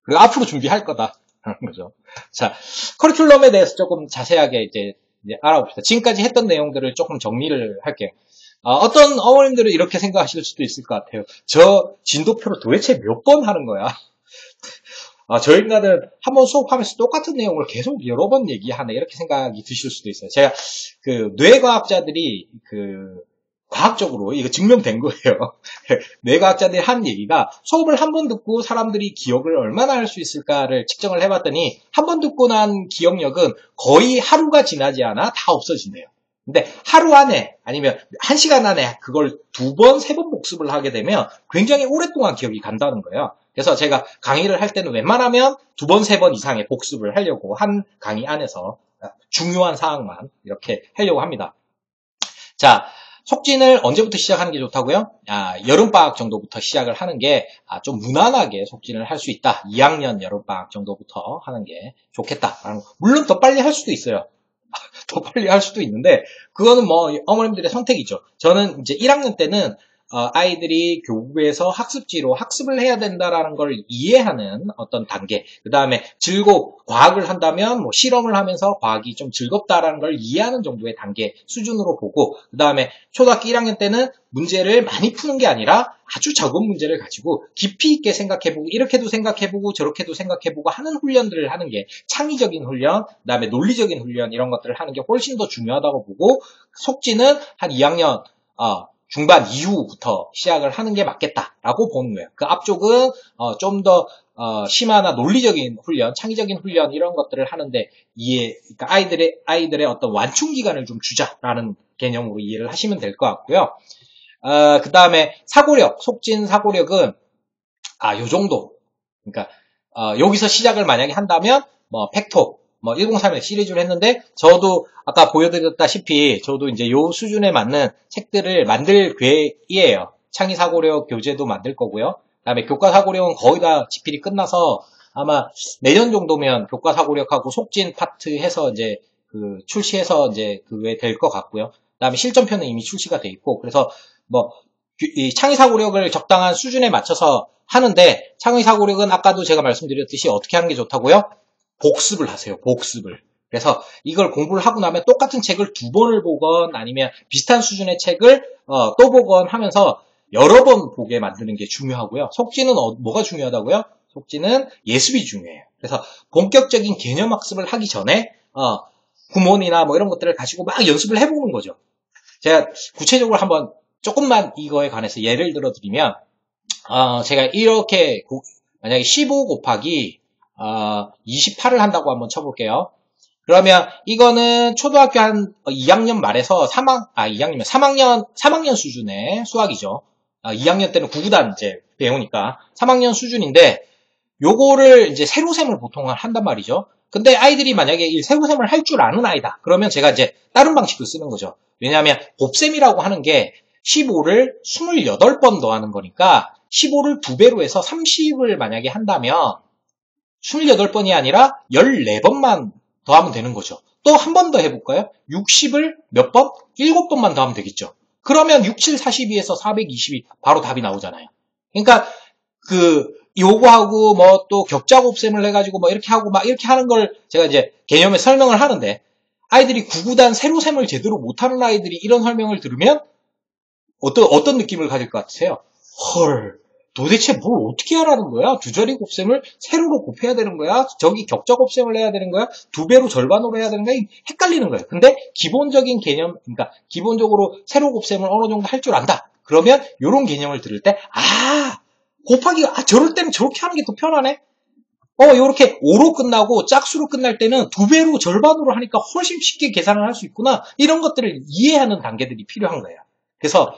그리고 앞으로 준비할 거다. 그런 거죠. 자, 커리큘럼에 대해서 조금 자세하게 이제 알아봅시다. 지금까지 했던 내용들을 조금 정리를 할게요. 어떤 어머님들은 이렇게 생각하실 수도 있을 것 같아요. 저 진도표를 도대체 몇 번 하는 거야? 저 인간은 한번 수업하면서 똑같은 내용을 계속 여러 번 얘기하네. 이렇게 생각이 드실 수도 있어요. 제가 뇌과학자들이 과학적으로 이거 증명된 거예요. 뇌과학자들이 한 얘기가 수업을 한 번 듣고 사람들이 기억을 얼마나 할 수 있을까를 측정을 해봤더니 한 번 듣고 난 기억력은 거의 하루가 지나지 않아 다 없어진대요. 근데 하루 안에 아니면 1시간 안에 그걸 2번, 3번 복습을 하게 되면 굉장히 오랫동안 기억이 간다는 거예요. 그래서 제가 강의를 할 때는 웬만하면 2번, 3번 이상의 복습을 하려고 한 강의 안에서 중요한 사항만 이렇게 하려고 합니다. 자, 속진을 언제부터 시작하는 게 좋다고요? 여름방학 정도부터 시작을 하는 게 좀 무난하게 속진을 할 수 있다. 2학년 여름방학 정도부터 하는 게 좋겠다. 물론 더 빨리 할 수도 있어요. 더 빨리 할 수도 있는데 그거는 어머님들의 선택이죠. 저는 이제 1학년 때는 아이들이 교구에서 학습지로 학습을 해야 된다라는 걸 이해하는 어떤 단계, 그 다음에 과학을 한다면 실험을 하면서 과학이 좀 즐겁다라는 걸 이해하는 정도의 단계 수준으로 보고, 그 다음에 초등학교 1학년 때는 문제를 많이 푸는 게 아니라 아주 적은 문제를 가지고 깊이 있게 생각해보고 이렇게도 생각해보고 저렇게도 생각해보고 하는 훈련들을 하는 게 창의적인 훈련, 그 다음에 논리적인 훈련 이런 것들을 하는 게 훨씬 더 중요하다고 보고, 속지는 한 2학년 중반 이후부터 시작을 하는 게 맞겠다라고 보는 거예요. 그 앞쪽은 좀 더 심화나 논리적인 훈련, 창의적인 훈련 이런 것들을 하는데 그러니까 아이들의 어떤 완충 기간을 좀 주자라는 개념으로 이해를 하시면 될 것 같고요. 그 다음에 속진 사고력은 요 정도. 그러니까 여기서 시작을 만약에 한다면 팩토 103의 시리즈를 했는데, 저도 아까 보여드렸다시피 저도 이제 요 수준에 맞는 책들을 만들 계획이에요. 창의사고력 교재도 만들 거고요. 그 다음에 교과사고력은 거의 다 집필이 끝나서 아마 내년 정도면 교과사고력하고 속진 파트 해서 이제 출시해서 이제 그게 될 것 같고요. 그 다음에 실전편은 이미 출시가 돼 있고, 그래서 이 창의사고력을 적당한 수준에 맞춰서 하는데, 창의사고력은 아까도 제가 말씀드렸듯이 어떻게 하는 게 좋다고요? 복습을 하세요. 복습을. 그래서 이걸 공부를 하고 나면 똑같은 책을 2번을 보건 아니면 비슷한 수준의 책을 또 보건 하면서 여러 번 보게 만드는 게 중요하고요. 속지는 뭐가 중요하다고요? 속지는 예습이 중요해요. 그래서 본격적인 개념학습을 하기 전에 구몬이나 이런 것들을 가지고 막 연습을 해보는 거죠. 제가 구체적으로 한번 조금만 이거에 관해서 예를 들어드리면, 제가 이렇게 만약에 15 곱하기 28을 한다고 한번 쳐볼게요. 그러면 이거는 초등학교 한 2학년 말에서 3학년 수준의 수학이죠. 2학년 때는 구구단 이제 배우니까 3학년 수준인데, 요거를 이제 세로셈을 보통 한단 말이죠. 근데 아이들이 만약에 이 세로셈을 할 줄 아는 아이다. 그러면 제가 이제 다른 방식을 쓰는 거죠. 왜냐하면 곱셈이라고 하는 게 15를 28번 더하는 거니까 15를 2배로 해서 30을 만약에 한다면 28번이 아니라 14번만 더하면 되는 거죠. 또 한 번 더 해볼까요? 60을 몇 번? 7번만 더하면 되겠죠. 그러면 6, 7, 42에서 420이 바로 답이 나오잖아요. 그러니까 요거하고 뭐 또 격자 곱셈을 해가지고 뭐 이렇게 하고 막 이렇게 하는 걸 제가 이제 개념에 설명을 하는데 아이들이 구구단 세로셈을 제대로 못하는 아이들이 이런 설명을 들으면 어떤 느낌을 가질 것 같으세요? 헐, 도대체 뭘 어떻게 하라는 거야? 두 자리 곱셈을 세로로 곱해야 되는 거야? 저기 격자 곱셈을 해야 되는 거야? 2배로 절반으로 해야 되는 거야? 헷갈리는 거예요. 근데 기본적인 개념, 그러니까 기본적으로 세로 곱셈을 어느 정도 할 줄 안다. 그러면 이런 개념을 들을 때, 곱하기가, 저럴 때는 저렇게 하는 게 더 편하네? 요렇게 5로 끝나고 짝수로 끝날 때는 2배로 절반으로 하니까 훨씬 쉽게 계산을 할 수 있구나. 이런 것들을 이해하는 단계들이 필요한 거예요. 그래서,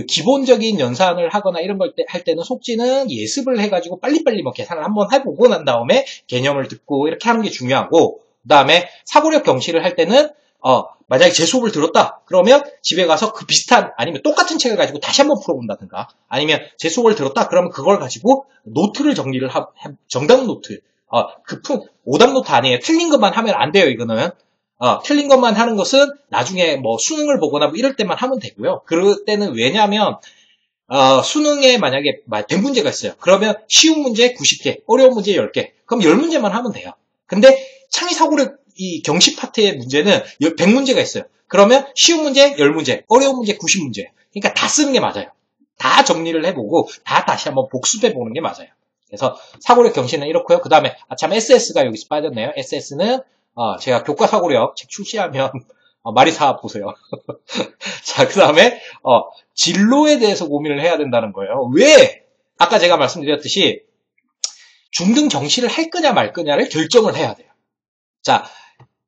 기본적인 연산을 하거나 이런 걸 할 때는 속지는 예습을 해가지고 빨리빨리 뭐 계산을 한번 해보고 난 다음에 개념을 듣고 이렇게 하는 게 중요하고, 그 다음에 사고력 경시를 할 때는, 만약에 제 수업을 들었다. 그러면 집에 가서 그 비슷한, 아니면 똑같은 책을 가지고 다시 한번 풀어본다든가, 아니면 제 수업을 들었다. 그러면 그걸 가지고 노트를 정리를 정답 노트. 오답 노트 아니에요. 틀린 것만 하면 안 돼요, 이거는. 틀린 것만 하는 것은 나중에 뭐 수능을 보거나 뭐 이럴 때만 하면 되고요. 그럴 때는 왜냐면, 수능에 만약에 100문제가 있어요. 그러면 쉬운 문제 90개, 어려운 문제 10개. 그럼 10문제만 하면 돼요. 근데 창의사고력 이 경시 파트의 문제는 100문제가 있어요. 그러면 쉬운 문제 10문제, 어려운 문제 90문제. 그러니까 다 쓰는 게 맞아요. 다 정리를 해보고 다 다시 한번 복습해보는 게 맞아요. 그래서 사고력 경시는 이렇고요. 그 다음에 참 SS가 여기서 빠졌네요. SS는 제가 교과사고력 책 출시하면 마리사 보세요. 자, 그 다음에 진로에 대해서 고민을 해야 된다는 거예요. 왜? 아까 제가 말씀드렸듯이 중등 경시를 할 거냐 말 거냐를 결정을 해야 돼요. 자,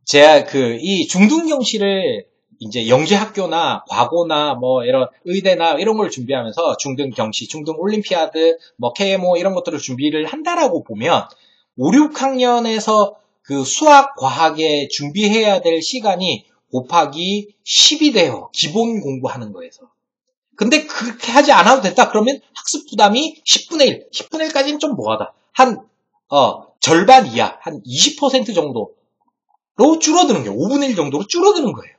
제가 이 중등 경시를 이제 영재학교나 과고나 뭐 이런 의대나 이런 걸 준비하면서 중등 경시, 중등 올림피아드, 뭐 KMO 이런 것들을 준비를 한다라고 보면 5, 6학년에서 그 수학, 과학에 준비해야 될 시간이 곱하기 10이 돼요. 기본 공부하는 거에서. 근데 그렇게 하지 않아도 됐다. 그러면 학습 부담이 10분의 1, 10분의 1까지는 좀 뭐하다. 절반 이하, 한 20% 정도로 줄어드는 거예요. 5분의 1 정도로 줄어드는 거예요.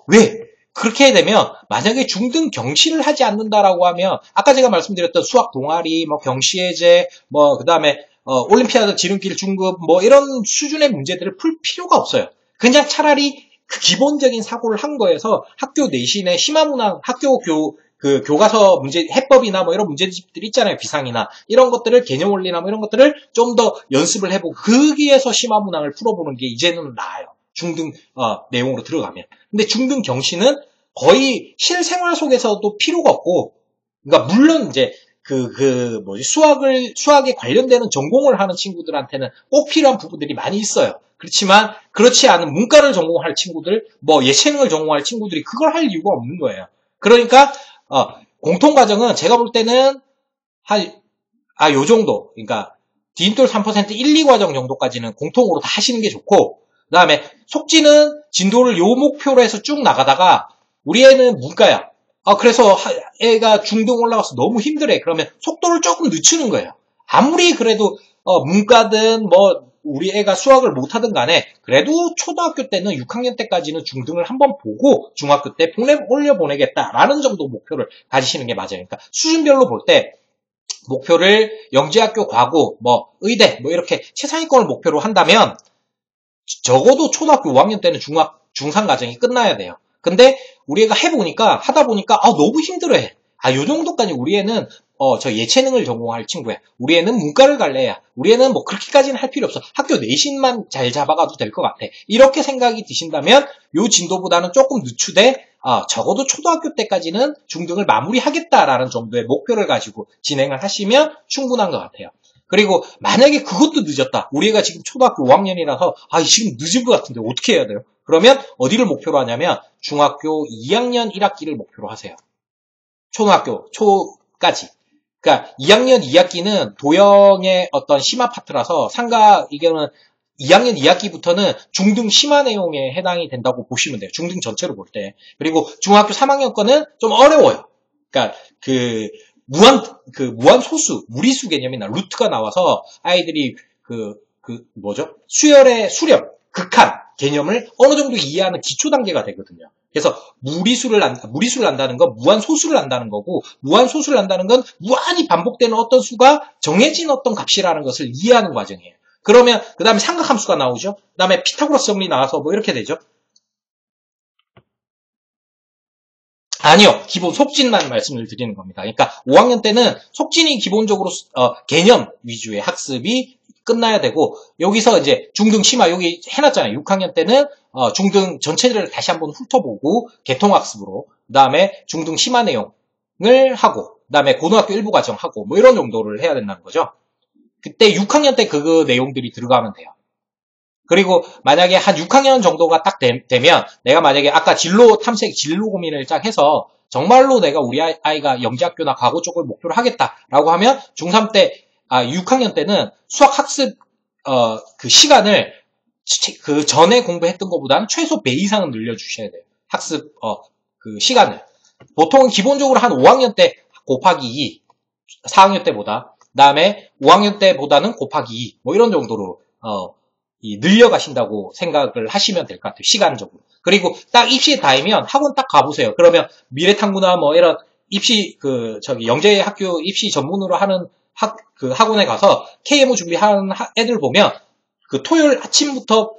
왜? 그렇게 되면 만약에 중등 경시를 하지 않는다라고 하면 아까 제가 말씀드렸던 수학 동아리, 뭐 경시예제, 뭐 그다음에 올림피아드 지름길 중급 뭐 이런 수준의 문제들을 풀 필요가 없어요. 그냥 차라리 그 기본적인 사고를 한 거에서 학교 내신의 심화문항, 학교 교과서 문제, 해법이나 뭐 이런 문제집들이 있잖아요. 비상이나 이런 것들을 개념 원리나 뭐 이런 것들을 좀 더 연습을 해보고 거기에서 심화문항을 풀어보는 게 이제는 나아요. 중등 내용으로 들어가면. 근데 중등 경시는 거의 실생활 속에서도 필요가 없고, 그러니까 물론 이제 수학에 관련되는 전공을 하는 친구들한테는 꼭 필요한 부분들이 많이 있어요. 그렇지만 그렇지 않은 문과를 전공할 친구들, 뭐 예체능을 전공할 친구들이 그걸 할 이유가 없는 거예요. 그러니까 공통과정은 제가 볼 때는 요 정도, 그러니까 디인돌 3% 1, 2과정 정도까지는 공통으로 다 하시는 게 좋고, 그 다음에 속지는 진도를 요 목표로 해서 쭉 나가다가 우리 애는 문과야. 그래서 애가 중등 올라가서 너무 힘들어. 그러면 속도를 조금 늦추는 거예요. 아무리 그래도 문과든 뭐 우리 애가 수학을 못하든 간에 그래도 초등학교 때는 6학년 때까지는 중등을 한번 보고 중학교 때 올려보내겠다라는 정도 목표를 가지시는 게 맞아요. 그러니까 수준별로 볼 때 목표를 영재학교 과고 뭐 의대 뭐 이렇게 최상위권을 목표로 한다면 적어도 초등학교 5학년 때는 중상 과정이 끝나야 돼요. 근데 우리 애가 하다 보니까 너무 힘들어해. 요 정도까지 우리 애는 저 예체능을 전공할 친구야. 우리 애는 문과를 갈래 애야. 우리 애는 뭐 그렇게까지는 할 필요 없어. 학교 내신만 잘 잡아가도 될 것 같아. 이렇게 생각이 드신다면 요 진도보다는 조금 늦추되 적어도 초등학교 때까지는 중등을 마무리하겠다라는 정도의 목표를 가지고 진행을 하시면 충분한 것 같아요. 그리고 만약에 그것도 늦었다. 우리 애가 지금 초등학교 5학년이라서 지금 늦은 것 같은데 어떻게 해야 돼요? 그러면 어디를 목표로 하냐면 중학교 2학년 1학기를 목표로 하세요. 초등학교 초까지. 그러니까 2학년 2학기는 도형의 어떤 심화 파트라서 이게는 2학년 2학기부터는 중등 심화 내용에 해당이 된다고 보시면 돼요. 중등 전체로 볼 때. 그리고 중학교 3학년 거는 좀 어려워요. 그러니까 무한 소수, 무리수 개념이나 루트가 나와서 아이들이 수열의 수렴, 극한 개념을 어느 정도 이해하는 기초 단계가 되거든요. 그래서 무리수를 안다는 건 무한 소수를 안다는 거고, 무한 소수를 안다는 건 무한히 반복되는 어떤 수가 정해진 어떤 값이라는 것을 이해하는 과정이에요. 그러면 그 다음에 삼각함수가 나오죠. 그 다음에 피타고라스 정리 나와서 뭐 이렇게 되죠. 아니요. 기본 속진만 말씀을 드리는 겁니다. 그러니까 5학년 때는 속진이 기본적으로 개념 위주의 학습이 끝나야 되고, 여기서 이제 중등 심화 여기 해놨잖아요. 6학년 때는 중등 전체를 다시 한번 훑어보고 개통학습으로, 그 다음에 중등 심화 내용을 하고, 그 다음에 고등학교 일부 과정 하고 뭐 이런 정도를 해야 된다는 거죠. 그때 6학년 때 그 내용들이 들어가면 돼요. 그리고 만약에 한 6학년 정도가 딱 되면 내가 만약에 아까 진로 탐색, 진로 고민을 딱 해서 정말로 내가 우리 아이가 영재학교나 과고 쪽을 목표로 하겠다라고 하면 중3 때, 6학년 때는 수학 학습 그 시간을 그 전에 공부했던 것보다는 최소 배 이상은 늘려주셔야 돼요. 학습 그 시간을. 보통은 기본적으로 한 5학년 때 곱하기 2, 4학년 때보다, 그 다음에 5학년 때보다는 곱하기 2, 뭐 이런 정도로 늘려가신다고 생각을 하시면 될 것 같아요. 시간적으로. 그리고 딱 입시에 닿으면 학원 딱 가보세요. 그러면 미래탐구나 뭐 이런 입시 영재학교 입시 전문으로 하는 학원에 가서 KMO 준비하는 애들 보면 그 토요일 아침부터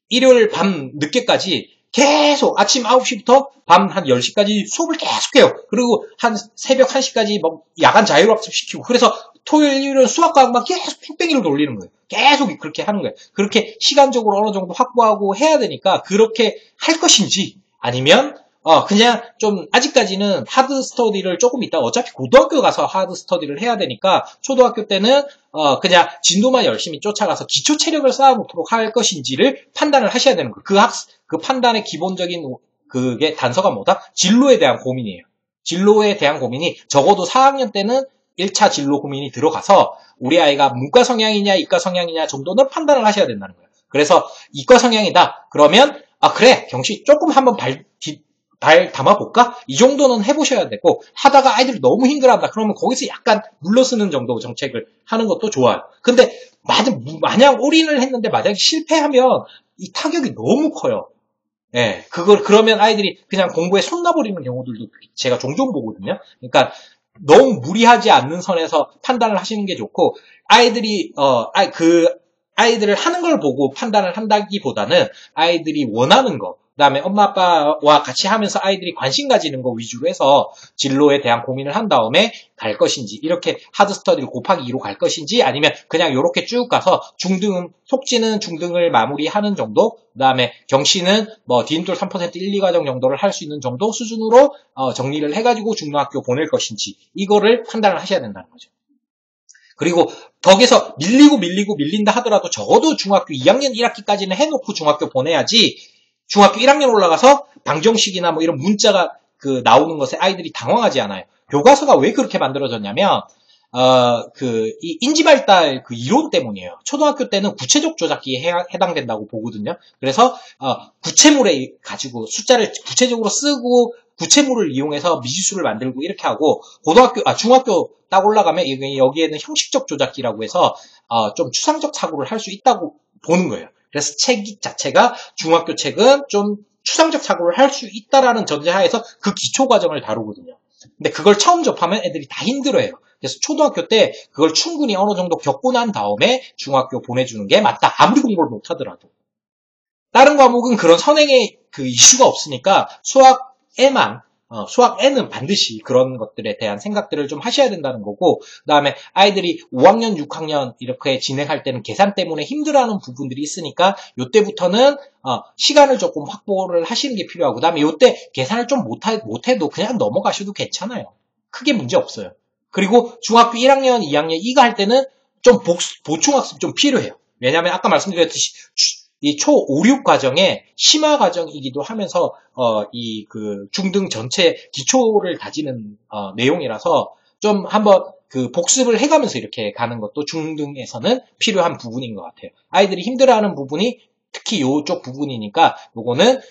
일요일 밤 늦게까지 계속 아침 9시부터 밤 한 10시까지 수업을 계속해요. 그리고 한 새벽 1시까지 뭐 야간 자율학습 시키고, 그래서 토요일, 일요일 수학과학만 계속 팽팽이를 돌리는 거예요. 계속 그렇게 하는 거예요. 그렇게 시간적으로 어느 정도 확보하고 해야 되니까 그렇게 할 것인지, 아니면 그냥 좀 아직까지는 하드 스터디를 조금 있다, 어차피 고등학교 가서 하드 스터디를 해야 되니까 초등학교 때는 그냥 진도만 열심히 쫓아가서 기초 체력을 쌓아놓도록 할 것인지를 판단을 하셔야 되는 거예요. 그 판단의 기본적인 그게 단서가 뭐다? 진로에 대한 고민이에요. 진로에 대한 고민이 적어도 4학년 때는 1차 진로 고민이 들어가서 우리 아이가 문과 성향이냐 이과 성향이냐 정도는 판단을 하셔야 된다는 거예요. 그래서 이과 성향이다. 그러면 그래 경시 조금 한번 발 담아볼까? 이 정도는 해보셔야 되고, 하다가 아이들이 너무 힘들어한다. 그러면 거기서 약간 물러서는 정도 정책을 하는 것도 좋아요. 근데 만약 올인을 했는데 만약에 실패하면 이 타격이 너무 커요. 예, 그러면 아이들이 그냥 공부에 손 놔버리는 경우들도 제가 종종 보거든요. 그러니까 너무 무리하지 않는 선에서 판단을 하시는 게 좋고, 아이들이 아이들을 하는 걸 보고 판단을 한다기보다는 아이들이 원하는 거, 그다음에 엄마 아빠와 같이 하면서 아이들이 관심 가지는 거 위주로 해서 진로에 대한 고민을 한 다음에 갈 것인지, 이렇게 하드 스터디를 곱하기 2로 갈 것인지, 아니면 그냥 이렇게 쭉 가서 속지는 중등을 마무리하는 정도, 그다음에 경시는 뭐 디딤돌 3% 1, 2과정 정도를 할 수 있는 정도 수준으로 정리를 해가지고 중등학교 보낼 것인지, 이거를 판단을 하셔야 된다는 거죠. 그리고 덕에서 밀린다 하더라도 적어도 중학교 2학년 1학기까지는 해놓고 중학교 보내야지, 중학교 1학년 올라가서 방정식이나 뭐 이런 문자가 나오는 것에 아이들이 당황하지 않아요. 교과서가 왜 그렇게 만들어졌냐면, 이 인지발달 이론 때문이에요. 초등학교 때는 구체적 조작기에 해당된다고 보거든요. 그래서, 구체물에 가지고 숫자를 구체적으로 쓰고, 구체물을 이용해서 미지수를 만들고 이렇게 하고, 중학교 딱 올라가면 여기에는 형식적 조작기라고 해서, 좀 추상적 사고를 할 수 있다고 보는 거예요. 그래서 책 자체가 중학교 책은 좀 추상적 사고를 할 수 있다라는 전제하에서 그 기초 과정을 다루거든요. 근데 그걸 처음 접하면 애들이 다 힘들어해요. 그래서 초등학교 때 그걸 충분히 어느 정도 겪고 난 다음에 중학교 보내주는 게 맞다. 아무리 공부를 못하더라도. 다른 과목은 그런 선행의 이슈가 없으니까 수학에는 반드시 그런 것들에 대한 생각들을 좀 하셔야 된다는 거고, 그 다음에 아이들이 5학년, 6학년 이렇게 진행할 때는 계산 때문에 힘들어하는 부분들이 있으니까 요때부터는 시간을 조금 확보를 하시는 게 필요하고, 그 다음에 요때 계산을 좀 못해도 그냥 넘어가셔도 괜찮아요. 크게 문제 없어요. 그리고 중학교 1학년, 2학년 이거 할 때는 좀 보충학습 좀 필요해요. 왜냐하면 아까 말씀드렸듯이 이 초 5, 6 과정의 심화 과정이기도 하면서 이 그 중등 전체 기초를 다지는 내용이라서 좀 한번 그 복습을 해가면서 이렇게 가는 것도 중등에서는 필요한 부분인 것 같아요. 아이들이 힘들어하는 부분이 특히 요쪽 부분이니까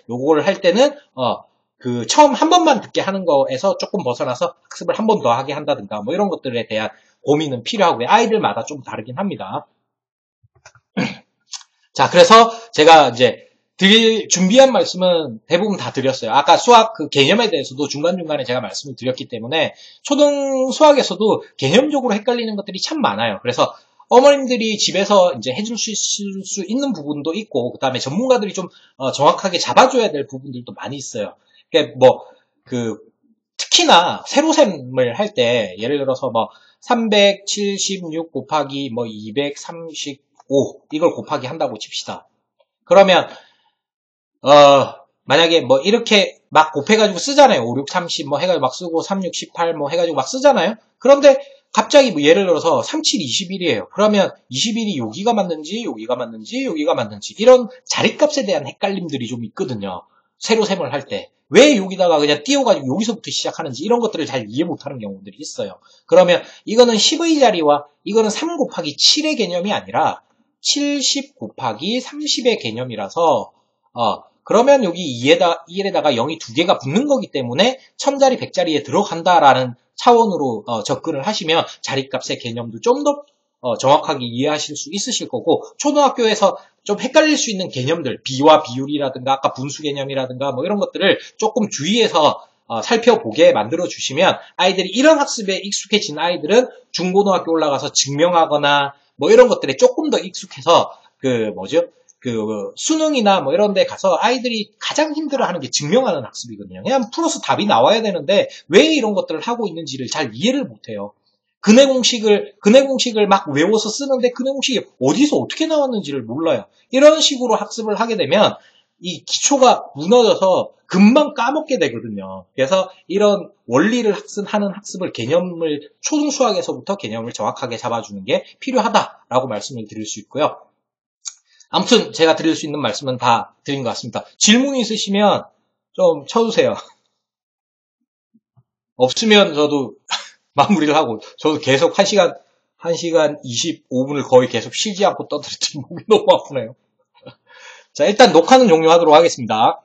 요거를 할 때는 그 처음 한 번만 듣게 하는 거에서 조금 벗어나서 학습을 한 번 더 하게 한다든가 뭐 이런 것들에 대한 고민은 필요하고요. 아이들마다 좀 다르긴 합니다. 자, 그래서 제가 이제 준비한 말씀은 대부분 다 드렸어요. 아까 수학 그 개념에 대해서도 중간중간에 제가 말씀을 드렸기 때문에 초등 수학에서도 개념적으로 헷갈리는 것들이 참 많아요. 그래서 어머님들이 집에서 이제 해줄 수 있는 부분도 있고, 그 다음에 전문가들이 좀 정확하게 잡아줘야 될 부분들도 많이 있어요. 그러니까 특히나 세로셈을 할 때, 예를 들어서 376 곱하기 235 이걸 곱하기 한다고 칩시다. 그러면 만약에 이렇게 막 곱해가지고 쓰잖아요. 5, 6, 30 해가지고 막 쓰고 3, 6, 18 해가지고 막 쓰잖아요. 그런데 갑자기 예를 들어서 3, 7, 21이에요. 그러면 21이 여기가 맞는지 여기가 맞는지 여기가 맞는지 이런 자리값에 대한 헷갈림들이 좀 있거든요. 세로셈을 할 때. 왜 여기다가 그냥 띄워가지고 여기서부터 시작하는지 이런 것들을 잘 이해 못하는 경우들이 있어요. 그러면 이거는 10의 자리와 이거는 3 곱하기 7의 개념이 아니라 70 곱하기 30의 개념이라서 그러면 여기 2에다가 0이 두 개가 붙는 거기 때문에 1000자리 100자리에 들어간다라는 차원으로 접근을 하시면 자리값의 개념도 좀 더 정확하게 이해하실 수 있으실 거고, 초등학교에서 좀 헷갈릴 수 있는 개념들, 비와 비율이라든가 아까 분수 개념이라든가 이런 것들을 조금 주의해서 살펴보게 만들어 주시면 아이들이 이런 학습에 익숙해진 아이들은 중고등학교 올라가서 증명하거나 이런 것들에 조금 더 익숙해서 수능이나 이런 데 가서 아이들이 가장 힘들어하는 게 증명하는 학습이거든요. 그냥 풀어서 답이 나와야 되는데 왜 이런 것들을 하고 있는지를 잘 이해를 못해요. 근해 공식을 막 외워서 쓰는데 근해 공식이 어디서 어떻게 나왔는지를 몰라요. 이런 식으로 학습을 하게 되면 이 기초가 무너져서 금방 까먹게 되거든요. 그래서 이런 원리를 하는 학습을 개념을 초등 수학에서부터 개념을 정확하게 잡아주는 게 필요하다라고 말씀을 드릴 수 있고요. 아무튼 제가 드릴 수 있는 말씀은 다 드린 것 같습니다. 질문이 있으시면 좀 쳐주세요. 없으면 저도 마무리를 하고, 저도 계속 1시간 25분을 거의 계속 쉬지 않고 떠들었더니 목이 너무 아프네요. 자, 일단 녹화는 종료하도록 하겠습니다.